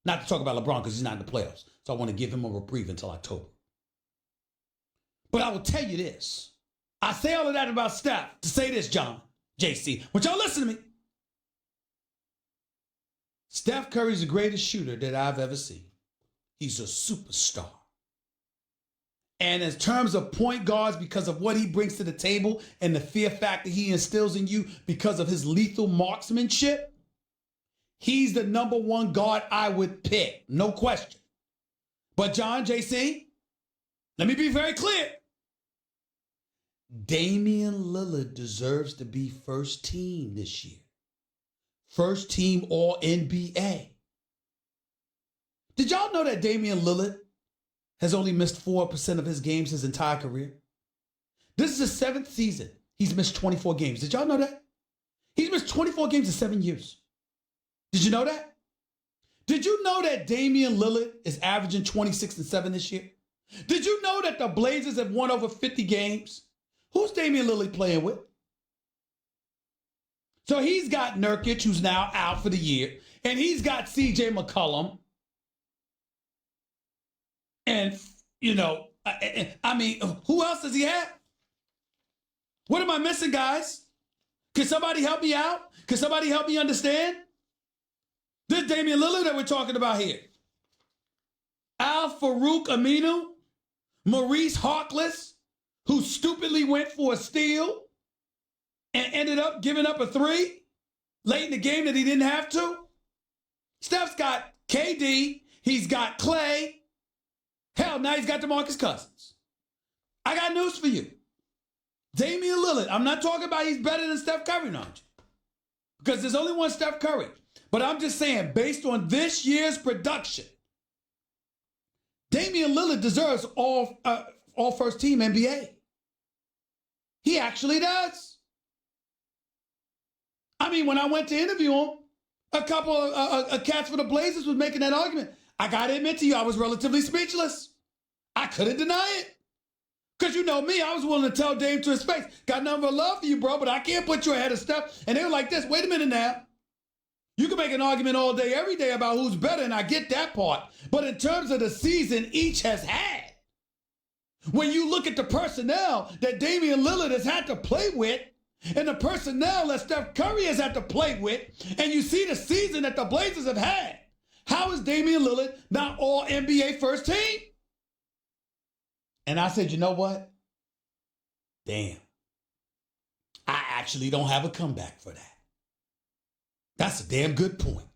Not to talk about LeBron because he's not in the playoffs, so I want to give him a reprieve until October. But I will tell you this. I say all of that about Steph to say this, John, JC. But y'all listen to me. Steph Curry's the greatest shooter that I've ever seen. He's a superstar. And in terms of point guards, because of what he brings to the table and the fear factor he instills in you because of his lethal marksmanship, he's the number one guard I would pick. No question. But John, JC, let me be very clear. Damian Lillard deserves to be first team this year. First team All NBA. Did y'all know that Damian Lillard has only missed 4% of his games his entire career? This is his 7th season. He's missed 24 games. Did y'all know that? He's missed 24 games in 7 years. Did you know that? Did you know that Damian Lillard is averaging 26-7 this year? Did you know that the Blazers have won over 50 games? Who's Damian Lillard playing with? So he's got Nurkic, who's now out for the year, and he's got CJ McCollum. And, you know, I mean, who else does he have? What am I missing, guys? Can somebody help me out? Can somebody help me understand? This Damian Lillard that we're talking about here. Al-Farouq Aminu, Maurice Harkless, who stupidly went for a steal and ended up giving up a 3 late in the game that he didn't have to. Steph's got KD. He's got Clay. Hell, now he's got DeMarcus Cousins. I got news for you. Damian Lillard, I'm not talking about he's better than Steph Curry, not because there's only one Steph Curry. But I'm just saying, based on this year's production, Damian Lillard deserves all first team NBA. He actually does. I mean, when I went to interview him, a couple of cats for the Blazers was making that argument. I got to admit to you, I was relatively speechless. I couldn't deny it. Because you know me, I was willing to tell Dame to his face, got nothing but love for you, bro, but I can't put you ahead of Steph. And they were like this, wait a minute now. You can make an argument all day, every day about who's better, and I get that part. But in terms of the season each has had, when you look at the personnel that Damian Lillard has had to play with, and the personnel that Steph Curry has had to play with, and you see the season that the Blazers have had, how is Damian Lillard not all NBA first team? And I said, you know what? Damn. I actually don't have a comeback for that. That's a damn good point.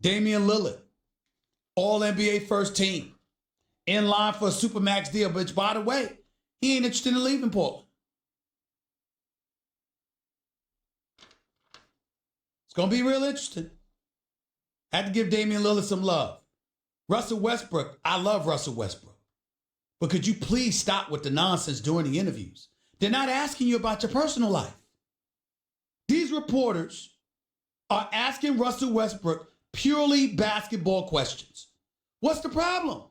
Damian Lillard, all NBA first team, in line for a Supermax deal, which, by the way, he ain't interested in leaving Portland. It's going to be real interesting. Had to give Damian Lillard some love. Russell Westbrook, I love Russell Westbrook. But could you please stop with the nonsense during the interviews? They're not asking you about your personal life. These reporters are asking Russell Westbrook purely basketball questions. What's the problem?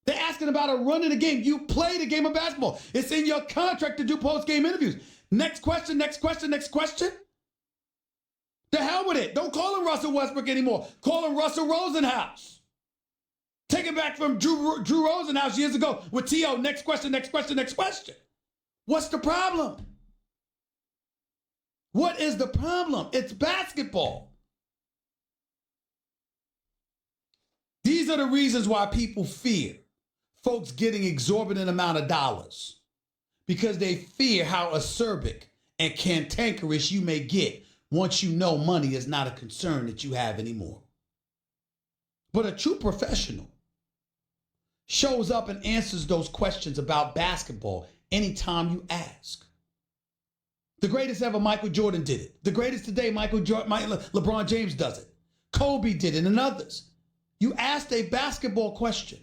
They're asking about a run in the game. You play the game of basketball. It's in your contract to do post-game interviews. Next question, next question, next question. The hell with it. Don't call him Russell Westbrook anymore. Call him Russell Rosenhaus. Take it back from Drew Rosenhaus years ago with T.O. Next question, next question, next question. What's the problem? What is the problem? It's basketball. These are the reasons why people fear folks getting exorbitant amount of dollars, because they fear how acerbic and cantankerous you may get once you know money is not a concern that you have anymore. But a true professional shows up and answers those questions about basketball anytime you ask. The greatest ever, Michael Jordan, did it. The greatest today, LeBron James does it. Kobe did it, and others. You asked a basketball question.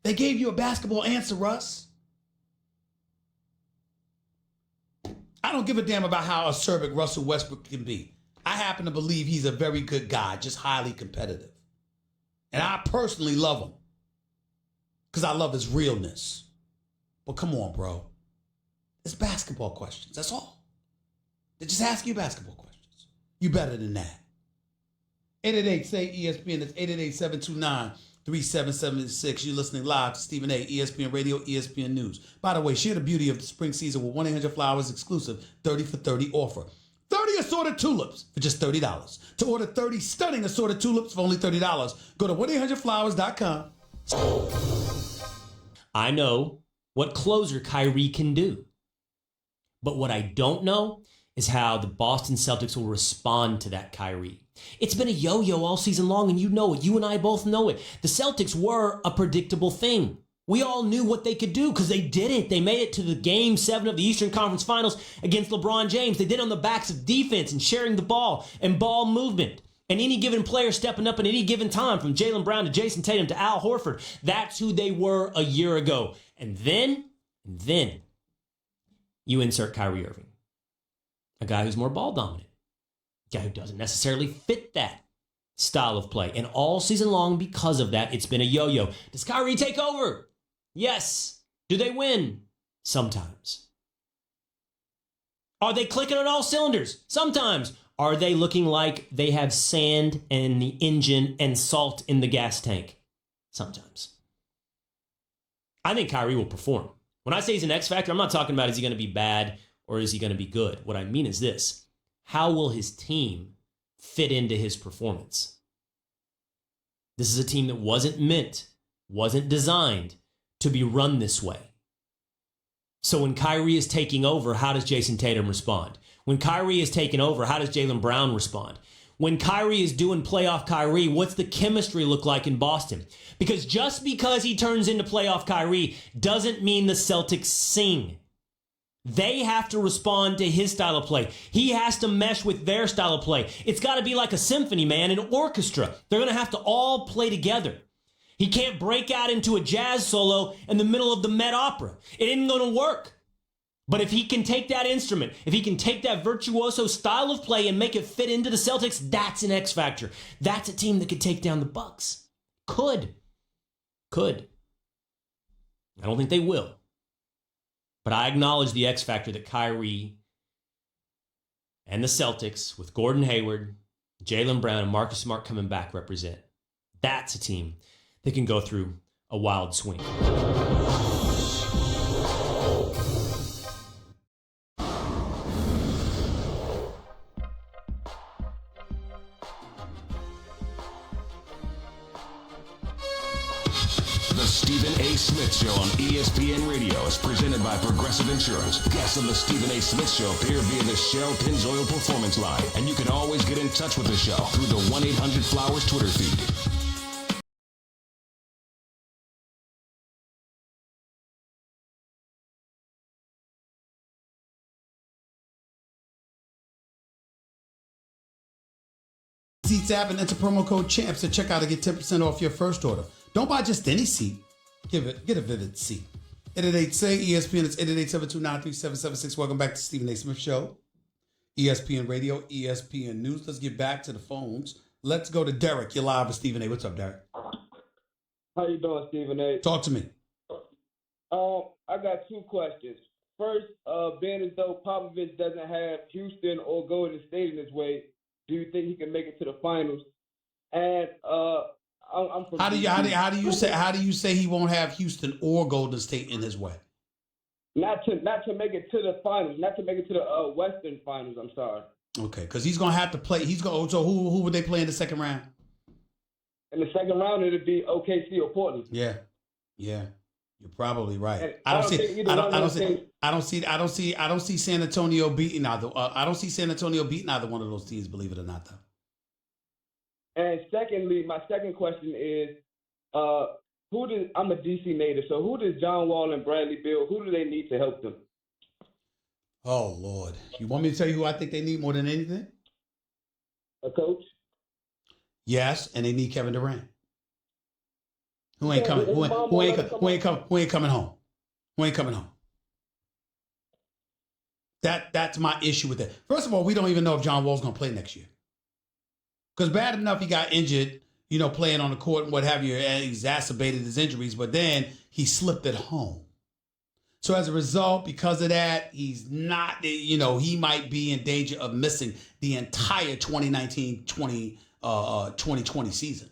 They gave you a basketball answer, Russ. I don't give a damn about how acerbic Russell Westbrook can be. I happen to believe he's a very good guy, just highly competitive. And I personally love him. because I love his realness. But come on, bro. It's basketball questions. That's all. They just ask you basketball questions. You better than that. 888-SAY-ESPN. It's 888-729-3776. You're listening live to Stephen A. ESPN Radio, ESPN News. By the way, share the beauty of the spring season with 1-800-Flowers exclusive 30 for 30 offer. 30 assorted tulips for just $30. To order 30 stunning assorted tulips for only $30, go to 1-800-Flowers.com. I know what closer Kyrie can do. But what I don't know is how the Boston Celtics will respond to that Kyrie. It's been a yo-yo all season long, and you know it. You and I both know it. The Celtics were a predictable thing. We all knew what they could do because they did it. They made it to the Game 7 of the Eastern Conference Finals against LeBron James. They did it on the backs of defense and sharing the ball and ball movement. And any given player stepping up at any given time, from Jaylen Brown to Jason Tatum to Al Horford. That's who they were a year ago. And then you insert Kyrie Irving, a guy who's more ball dominant, a guy who doesn't necessarily fit that style of play. And all season long, because of that, it's been a yo-yo. Does Kyrie take over? Yes. Do they win? Sometimes. Are they clicking on all cylinders? Sometimes. Are they looking like they have sand in the engine and salt in the gas tank? Sometimes. I think Kyrie will perform. When I say he's an X factor, I'm not talking about is he going to be bad or is he going to be good. What I mean is this: how will his team fit into his performance? This is a team that wasn't designed to be run this way. So when Kyrie is taking over, how does Jason Tatum respond? When Kyrie is taking over, how does Jaylen Brown respond? When Kyrie is doing playoff Kyrie, what's the chemistry look like in Boston? Because just because he turns into playoff Kyrie doesn't mean the Celtics sing. They have to respond to his style of play. He has to mesh with their style of play. It's got to be like a symphony, man, an orchestra. They're going to have to all play together. He can't break out into a jazz solo in the middle of the Met Opera. It isn't going to work. But if he can take that instrument, if he can take that virtuoso style of play and make it fit into the Celtics, that's an X factor. That's a team that could take down the Bucks. Could. I don't think they will. But I acknowledge the X factor that Kyrie and the Celtics, with Gordon Hayward, Jaylen Brown, and Marcus Smart coming back, represent. That's a team that can go through a wild swing. The Stephen A. Smith Show on ESPN Radio is presented by Progressive Insurance. Guests on the Stephen A. Smith Show appear via the Shell Pennzoil Performance Line, and you can always get in touch with the show through the 1-800-Flowers Twitter feed. Seats app and enter promo code CHAMPS to check out to get 10% off your first order. Don't buy just any seat. Get a Vivid seat. 888-SAY-ESPN. It's 888-729-3776. Welcome back to Stephen A. Smith Show. ESPN Radio, ESPN News. Let's get back to the phones. Let's go to Derek. You're live with Stephen A. What's up, Derek? How you doing, Stephen A? Talk to me. I got two questions. First, being as though Popovich doesn't have Houston or Golden State in his way, do you think he can make it to the finals? And I'm from How do you say he won't have Houston or Golden State in his way? Not to make it to the finals, not to make it to the Western Finals. I'm sorry. Okay, because he's gonna have to play. So who would they play in the second round? In the second round, it'd be OKC or Portland. Yeah, you're probably right. And I don't see San Antonio beating either. I don't see San Antonio beating either one of those teams. Believe it or not, though. And secondly, my second question is, I'm a DC native, so who does John Wall and Bradley Beal? Who do they need to help them? Oh Lord, you want me to tell you who I think they need more than anything? A coach. Yes, and they need Kevin Durant. Who ain't coming home? Who ain't coming home? That's my issue with that. First of all, we don't even know if John Wall's gonna play next year. Because bad enough he got injured, playing on the court and what have you, and exacerbated his injuries, but then he slipped at home. So as a result, because of that, he's not, he might be in danger of missing the entire 2019-2020 season.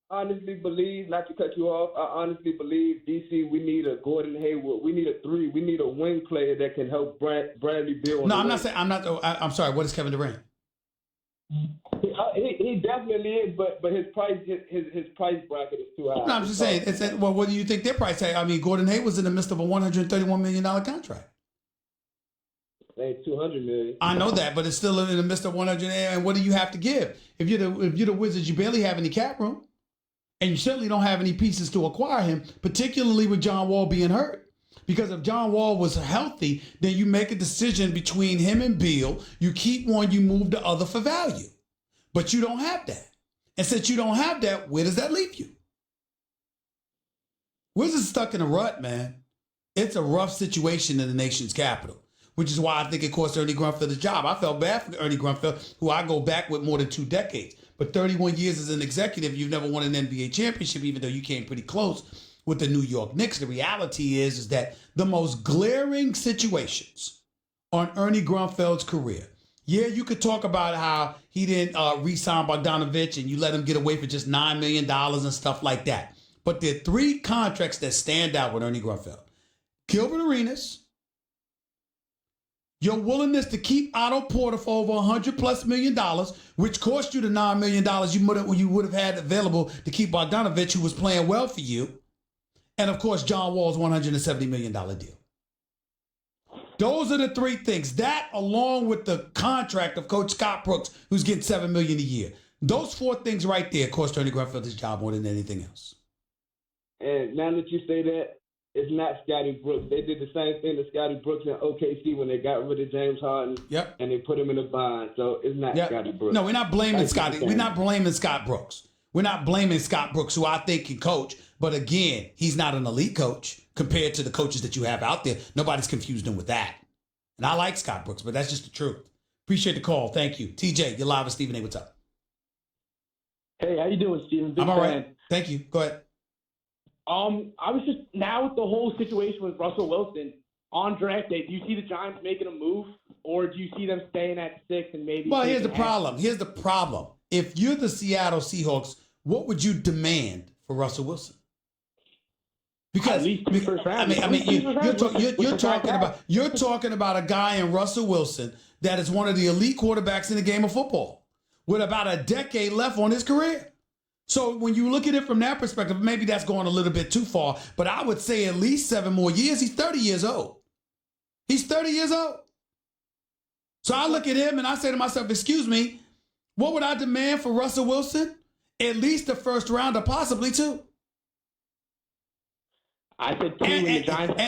Honestly believe, not to cut you off, I honestly believe, DC, we need a Gordon Hayward. We need a 3. We need a wing player that can help Bradley Beal. No, I'm sorry. What is Kevin Durant? He definitely is, but his price bracket is too high. No, I'm just saying. Well, what do you think their price tag? I mean, Gordon Hayward was in the midst of a $131 million contract. Ain't $200 million. I know that, but it's still in the midst of 100. And what do you have to give? If you're the Wizards, you barely have any cap room, and you certainly don't have any pieces to acquire him, particularly with John Wall being hurt. Because if John Wall was healthy, then you make a decision between him and Beal. You keep one, you move the other for value. But you don't have that. And since you don't have that, where does that leave you? Wizards stuck in a rut, man. It's a rough situation in the nation's capital, which is why I think it cost Ernie Grunfeld the job. I felt bad for Ernie Grunfeld, who I go back with more than 2 decades. But 31 years as an executive, you've never won an NBA championship, even though you came pretty close with the New York Knicks. The reality is that the most glaring situations on Ernie Grunfeld's career, yeah, you could talk about how he didn't re-sign Bogdanovich and you let him get away for just $9 million and stuff like that. But there are 3 contracts that stand out with Ernie Grunfeld. Gilbert Arenas, your willingness to keep Otto Porter for over $100+ million, which cost you the $9 million you would have had available to keep Bogdanovich, who was playing well for you. And, of course, John Wall's $170 million deal. Those are the 3 things. That, along with the contract of Coach Scott Brooks, who's getting $7 million a year. Those 4 things right there cost Ernie Grunfeld his job more than anything else. And now that you say that, it's not Scotty Brooks. They did the same thing to Scotty Brooks in OKC when they got rid of James Harden. Yep. And they put him in a bond. So it's not Scotty Brooks. No, we're not blaming Scotty. We're not blaming Scott Brooks. We're not blaming Scott Brooks, who I think can coach. But again, he's not an elite coach compared to the coaches that you have out there. Nobody's confused him with that. And I like Scott Brooks, but that's just the truth. Appreciate the call. Thank you. TJ, you're live with Stephen A. What's up? Hey, how you doing, Stephen? I'm all right. Thank you. Go ahead. I was just, now with the whole situation with Russell Wilson, on draft day, do you see the Giants making a move, or do you see them staying at 6 and maybe... Well, here's the problem. If you're the Seattle Seahawks, what would you demand for Russell Wilson? Because at least 2 first round. You're talking about a guy in Russell Wilson that is one of the elite quarterbacks in the game of football with about a decade left on his career. So when you look at it from that perspective, maybe that's going a little bit too far, but I would say at least 7 more years. He's 30 years old. He's 30 years old. So I look at him and I say to myself, excuse me, what would I demand for Russell Wilson? At least the first round or possibly 2. I said 2 in the Giants.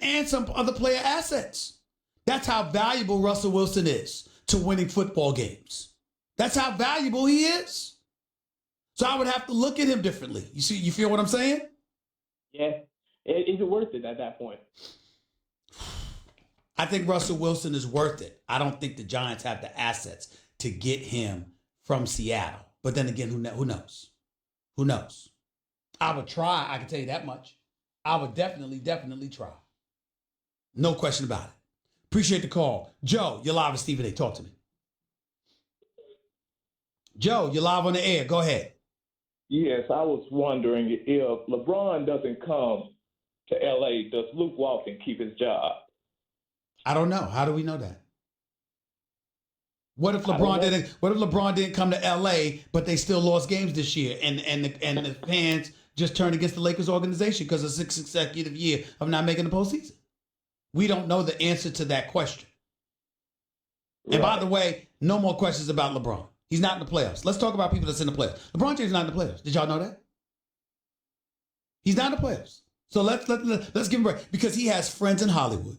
And some other player assets. That's how valuable Russell Wilson is to winning football games. That's how valuable he is. So I would have to look at him differently. You feel what I'm saying? Yeah. Is it worth it at that point? I think Russell Wilson is worth it. I don't think the Giants have the assets to get him from Seattle. But then again, who knows? Who knows? I would try. I can tell you that much. I would definitely try. No question about it. Appreciate the call. Joe, you're live with Stephen A. Talk to me. Joe, you're live on the air. Go ahead. Yes, I was wondering if LeBron doesn't come to L.A., does Luke Walton keep his job? I don't know. How do we know that? What if LeBron didn't come to L.A., but they still lost games this year, and the fans just turned against the Lakers organization because of 6 consecutive year of not making the postseason? We don't know the answer to that question. Right. And by the way, no more questions about LeBron. He's not in the playoffs. Let's talk about people that's in the playoffs. LeBron James is not in the playoffs. Did y'all know that? He's not in the playoffs. So let's give him a break, because he has friends in Hollywood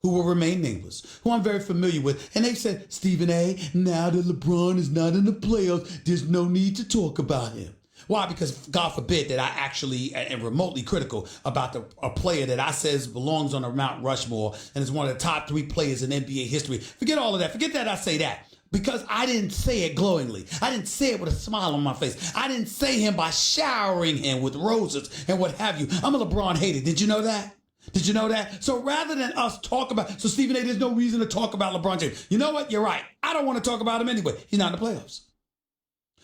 who will remain nameless, who I'm very familiar with. And they've said, Stephen A., now that LeBron is not in the playoffs, there's no need to talk about him. Why? Because God forbid that I actually am remotely critical about a player that I says belongs on a Mount Rushmore and is one of the top 3 players in NBA history. Forget all of that. Forget that I say that. because I didn't say it glowingly. I didn't say it with a smile on my face. I didn't say him by showering him with roses and what have you. I'm a LeBron hater. Did you know that? Did you know that? So rather than us talk about, so Stephen A., there's no reason to talk about LeBron James. You know what? You're right. I don't want to talk about him anyway. He's not in the playoffs.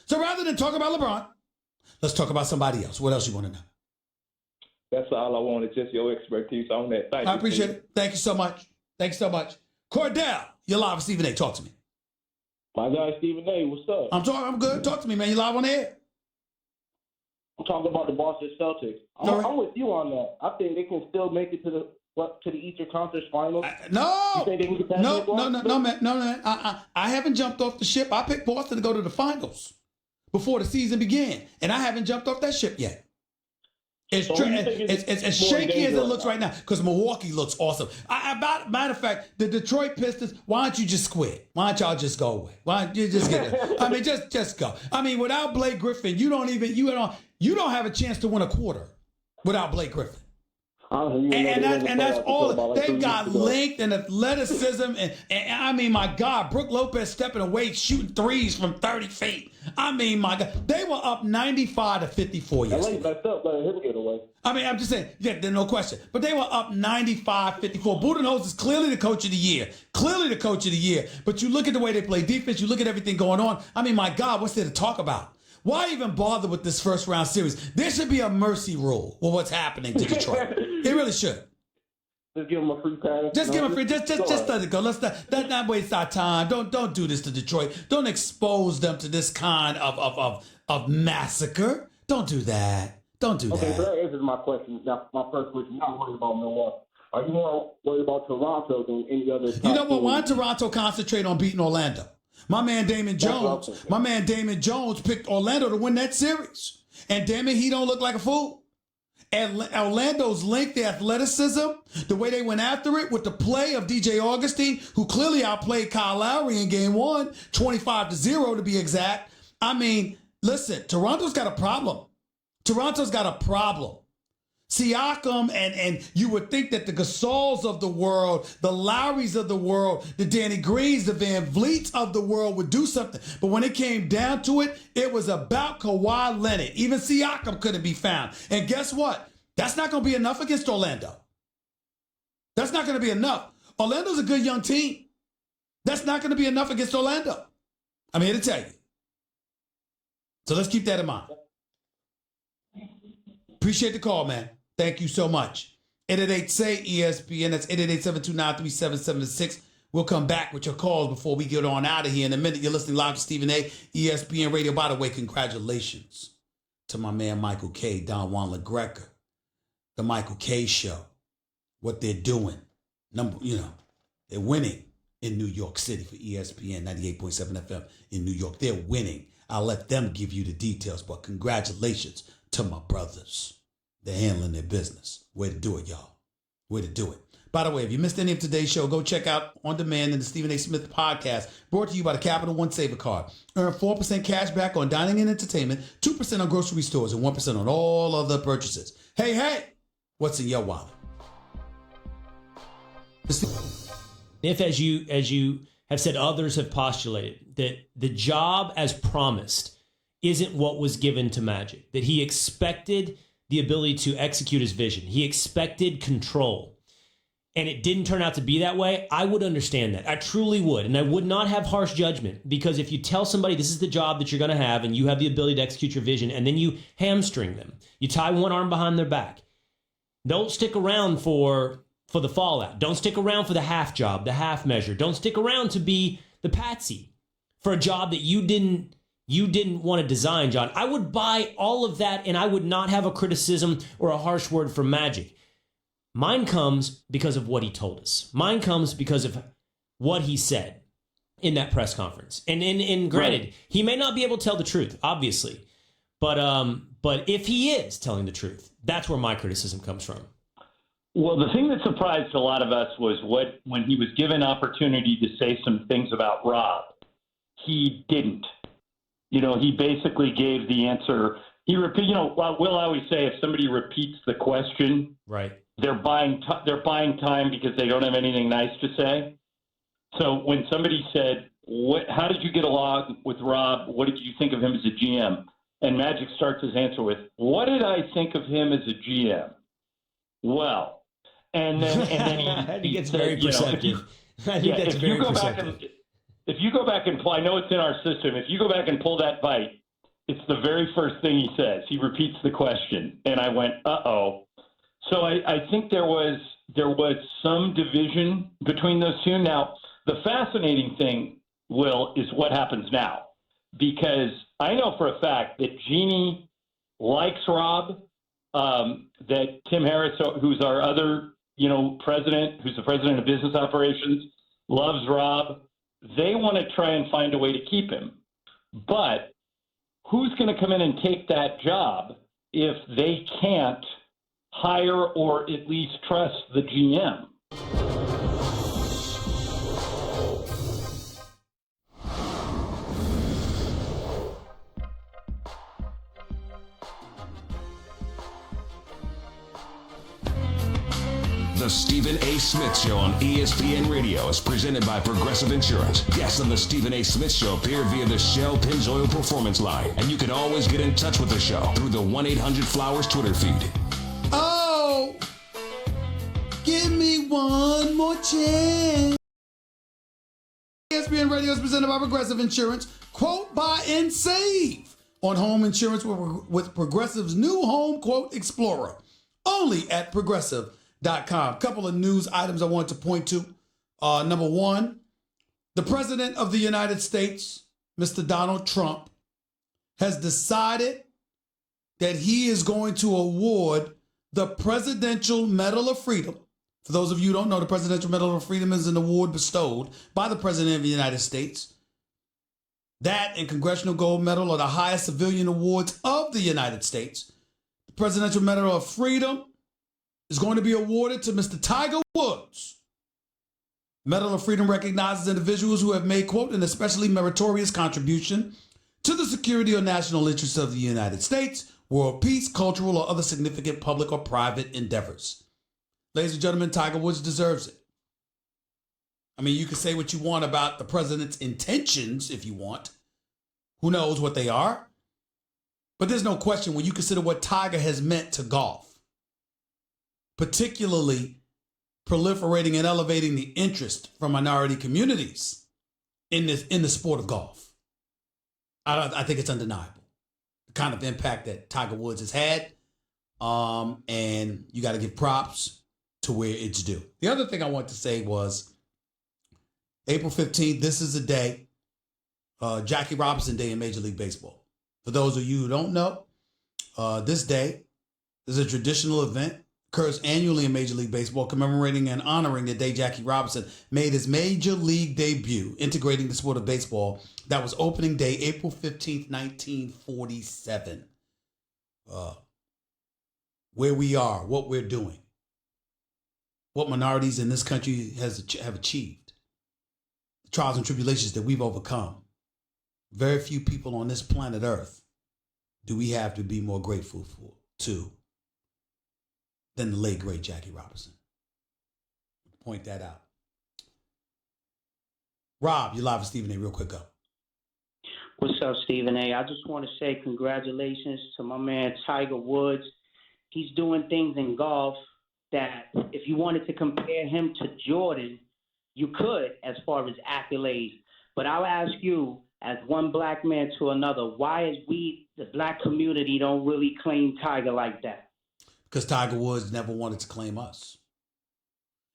So rather than talk about LeBron, let's talk about somebody else. What else you want to know? That's all I wanted, just your expertise on that. Thank you. I appreciate it. Thank you so much. Thank you so much. Cordell, you're live with Stephen A. Talk to me. My guy Stephen A., what's up? I'm good. Talk to me, man. You live on the air. I'm talking about the Boston Celtics. I'm with you on that. I think they can still make it to the Eastern Conference Finals. No. You think they can get past No, man. I haven't jumped off the ship. I picked Boston to go to the finals before the season began, and I haven't jumped off that ship yet. It's as shaky as it looks right now because Milwaukee looks awesome. Matter of fact, the Detroit Pistons, why don't you just quit? Why don't y'all just go away? Why don't you just get it? I mean, just go. I mean, without Blake Griffin, you don't have a chance to win a quarter without Blake Griffin. And that's all. They've got length and athleticism. And I mean, my God, Brook Lopez stepping away, shooting threes from 30 feet. I mean, my God, they were up 95-54 yesterday. LA messed up, let him get away. I mean, I'm just saying, yeah, there's no question. But they were up 95-54. Budenholzer is clearly the coach of the year. Clearly the coach of the year. But you look at the way they play defense, you look at everything going on. I mean, my God, what's there to talk about? Why even bother with this first round series? There should be a mercy rule with what's happening to Detroit. It really should. Just give them a free pass. Just give them a free. Just let it go. Let's not waste our time. Don't do this to Detroit. Don't expose them to this kind of massacre. Don't do that. Don't do that. Okay, so that answers my question. Now, my first question. I'm not worried about Milwaukee. Are you more worried about Toronto than any other? You know what? Why don't Toronto concentrate on beating Orlando? My man Damon Jones picked Orlando to win that series. And damn it, he don't look like a fool. And Orlando's length, their athleticism, the way they went after it with the play of DJ Augustine, who clearly outplayed Kyle Lowry in game one, 25-0 to be exact. I mean, listen, Toronto's got a problem. Siakam and you would think that the Gasols of the world, the Lowrys of the world, the Danny Greens, the Van Vliets of the world would do something. But when it came down to it, it was about Kawhi Leonard. Even Siakam couldn't be found. And guess what? That's not going to be enough against Orlando. That's not going to be enough. Orlando's a good young team. That's not going to be enough against Orlando. I'm here to tell you. So let's keep that in mind. Appreciate the call, man. Thank you so much. 888-SAY-ESPN. That's 888-729-3776. We'll come back with your calls before we get on out of here in a minute. You're listening live to Stephen A. ESPN Radio. By the way, congratulations to my man Michael K. Don Juan LaGreca. The Michael K. Show. What they're doing. They're winning in New York City for ESPN 98.7 FM in New York. They're winning. I'll let them give you the details, but congratulations to my brothers. They're handling their business. Way to do it, y'all. Way to do it. By the way, if you missed any of today's show, go check out On Demand and the Stephen A. Smith podcast, brought to you by the Capital One Saver Card. Earn 4% cash back on dining and entertainment, 2% on grocery stores, and 1% on all other purchases. Hey, what's in your wallet? If, as you have said, others have postulated that the job as promised isn't what was given to Magic, that he expected the ability to execute his vision. He expected control. And it didn't turn out to be that way, I would understand that. I truly would. And I would not have harsh judgment, because if you tell somebody this is the job that you're going to have and you have the ability to execute your vision, and then you hamstring them, you tie one arm behind their back, don't stick around for the fallout. Don't stick around for the half job, the half measure. Don't stick around to be the patsy for a job that you didn't want to design, John. I would buy all of that, and I would not have a criticism or a harsh word for Magic. Mine comes because of what he told us. Mine comes because of what he said in that press conference. And granted, right, he may not be able to tell the truth, obviously. But if he is telling the truth, that's where my criticism comes from. Well, the thing that surprised a lot of us was when he was given opportunity to say some things about Rob, he didn't. He basically gave the answer. We'll always say if somebody repeats the question, right, they're buying time because they don't have anything nice to say. So when somebody said, how did you get along with Rob? What did you think of him as a GM? And Magic starts his answer with, what did I think of him as a GM? Well, and then he gets very perceptive. I think that's very perceptive. If you go back and I know it's in our system. If you go back and pull that bite, it's the very first thing he says. He repeats the question, and I went, uh-oh. So I think there was some division between those two. Now, the fascinating thing, Will, is what happens now, because I know for a fact that Jeannie likes Rob, that Tim Harris, who's our other, president, who's the president of business operations, loves Rob. They want to try and find a way to keep him. But who's going to come in and take that job if they can't hire or at least trust the GM? The Stephen A. Smith Show on ESPN Radio is presented by Progressive Insurance. Guests on the Stephen A. Smith Show appear via the Shell Pennzoil Performance Line, and you can always get in touch with the show through the 1-800-Flowers Twitter feed. Oh, give me one more chance. ESPN Radio is presented by Progressive Insurance. Quote, buy, and save on home insurance with Progressive's new Home Quote Explorer. Only at Progressive.com. Couple of news items I want to point to. Number one, the President of the United States, Mr. Donald Trump, has decided that he is going to award the Presidential Medal of Freedom. For those of you who don't know, the Presidential Medal of Freedom is an award bestowed by the President of the United States. That and Congressional Gold Medal are the highest civilian awards of the United States. The Presidential Medal of Freedom is going to be awarded to Mr. Tiger Woods. Medal of Freedom recognizes individuals who have made, quote, an especially meritorious contribution to the security or national interests of the United States, world peace, cultural, or other significant public or private endeavors. Ladies and gentlemen, Tiger Woods deserves it. I mean, you can say what you want about the president's intentions if you want. Who knows what they are? But there's no question when you consider what Tiger has meant to golf, particularly proliferating and elevating the interest from minority communities in the sport of golf. I think it's undeniable the kind of impact that Tiger Woods has had, and you got to give props to where it's due. The other thing I want to say was April 15th, this is a day, Jackie Robinson Day in Major League Baseball. For those of you who don't know, this day is a traditional event, occurs annually in Major League Baseball, commemorating and honoring the day Jackie Robinson made his Major League debut, integrating the sport of baseball. That was opening day, April 15th, 1947. Where we are, what we're doing, what minorities in this country have achieved, the trials and tribulations that we've overcome. Very few people on this planet Earth do we have to be more grateful to than the late, great Jackie Robinson. Point that out. Rob, you're live with Stephen A. Real quick, go. What's up, Stephen A? I just want to say congratulations to my man Tiger Woods. He's doing things in golf that if you wanted to compare him to Jordan, you could as far as accolades. But I'll ask you, as one black man to another, why is we, the black community, don't really claim Tiger like that? Because Tiger Woods never wanted to claim us.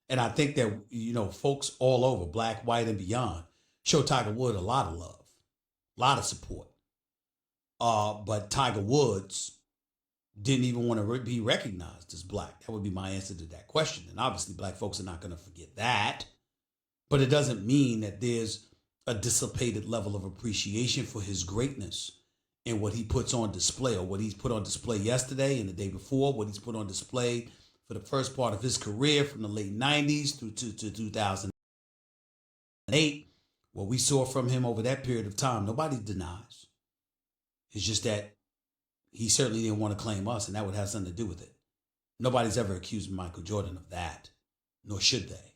And I think that, folks all over, black, white, and beyond, show Tiger Woods a lot of love, a lot of support. But Tiger Woods didn't even want to be recognized as black. That would be my answer to that question. And obviously, black folks are not going to forget that. But it doesn't mean that there's a dissipated level of appreciation for his greatness and what he puts on display, or what he's put on display yesterday and the day before, what he's put on display for the first part of his career from the late 90s through to 2008. What we saw from him over that period of time, nobody denies. It's just that he certainly didn't want to claim us, and that would have something to do with it. Nobody's ever accused Michael Jordan of that, nor should they.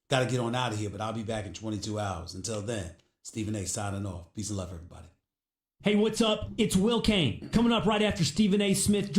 Got to get on out of here, but I'll be back in 22 hours. Until then, Stephen A. signing off. Peace and love, everybody. Hey, what's up? It's Will Kane. Coming up right after Stephen A. Smith.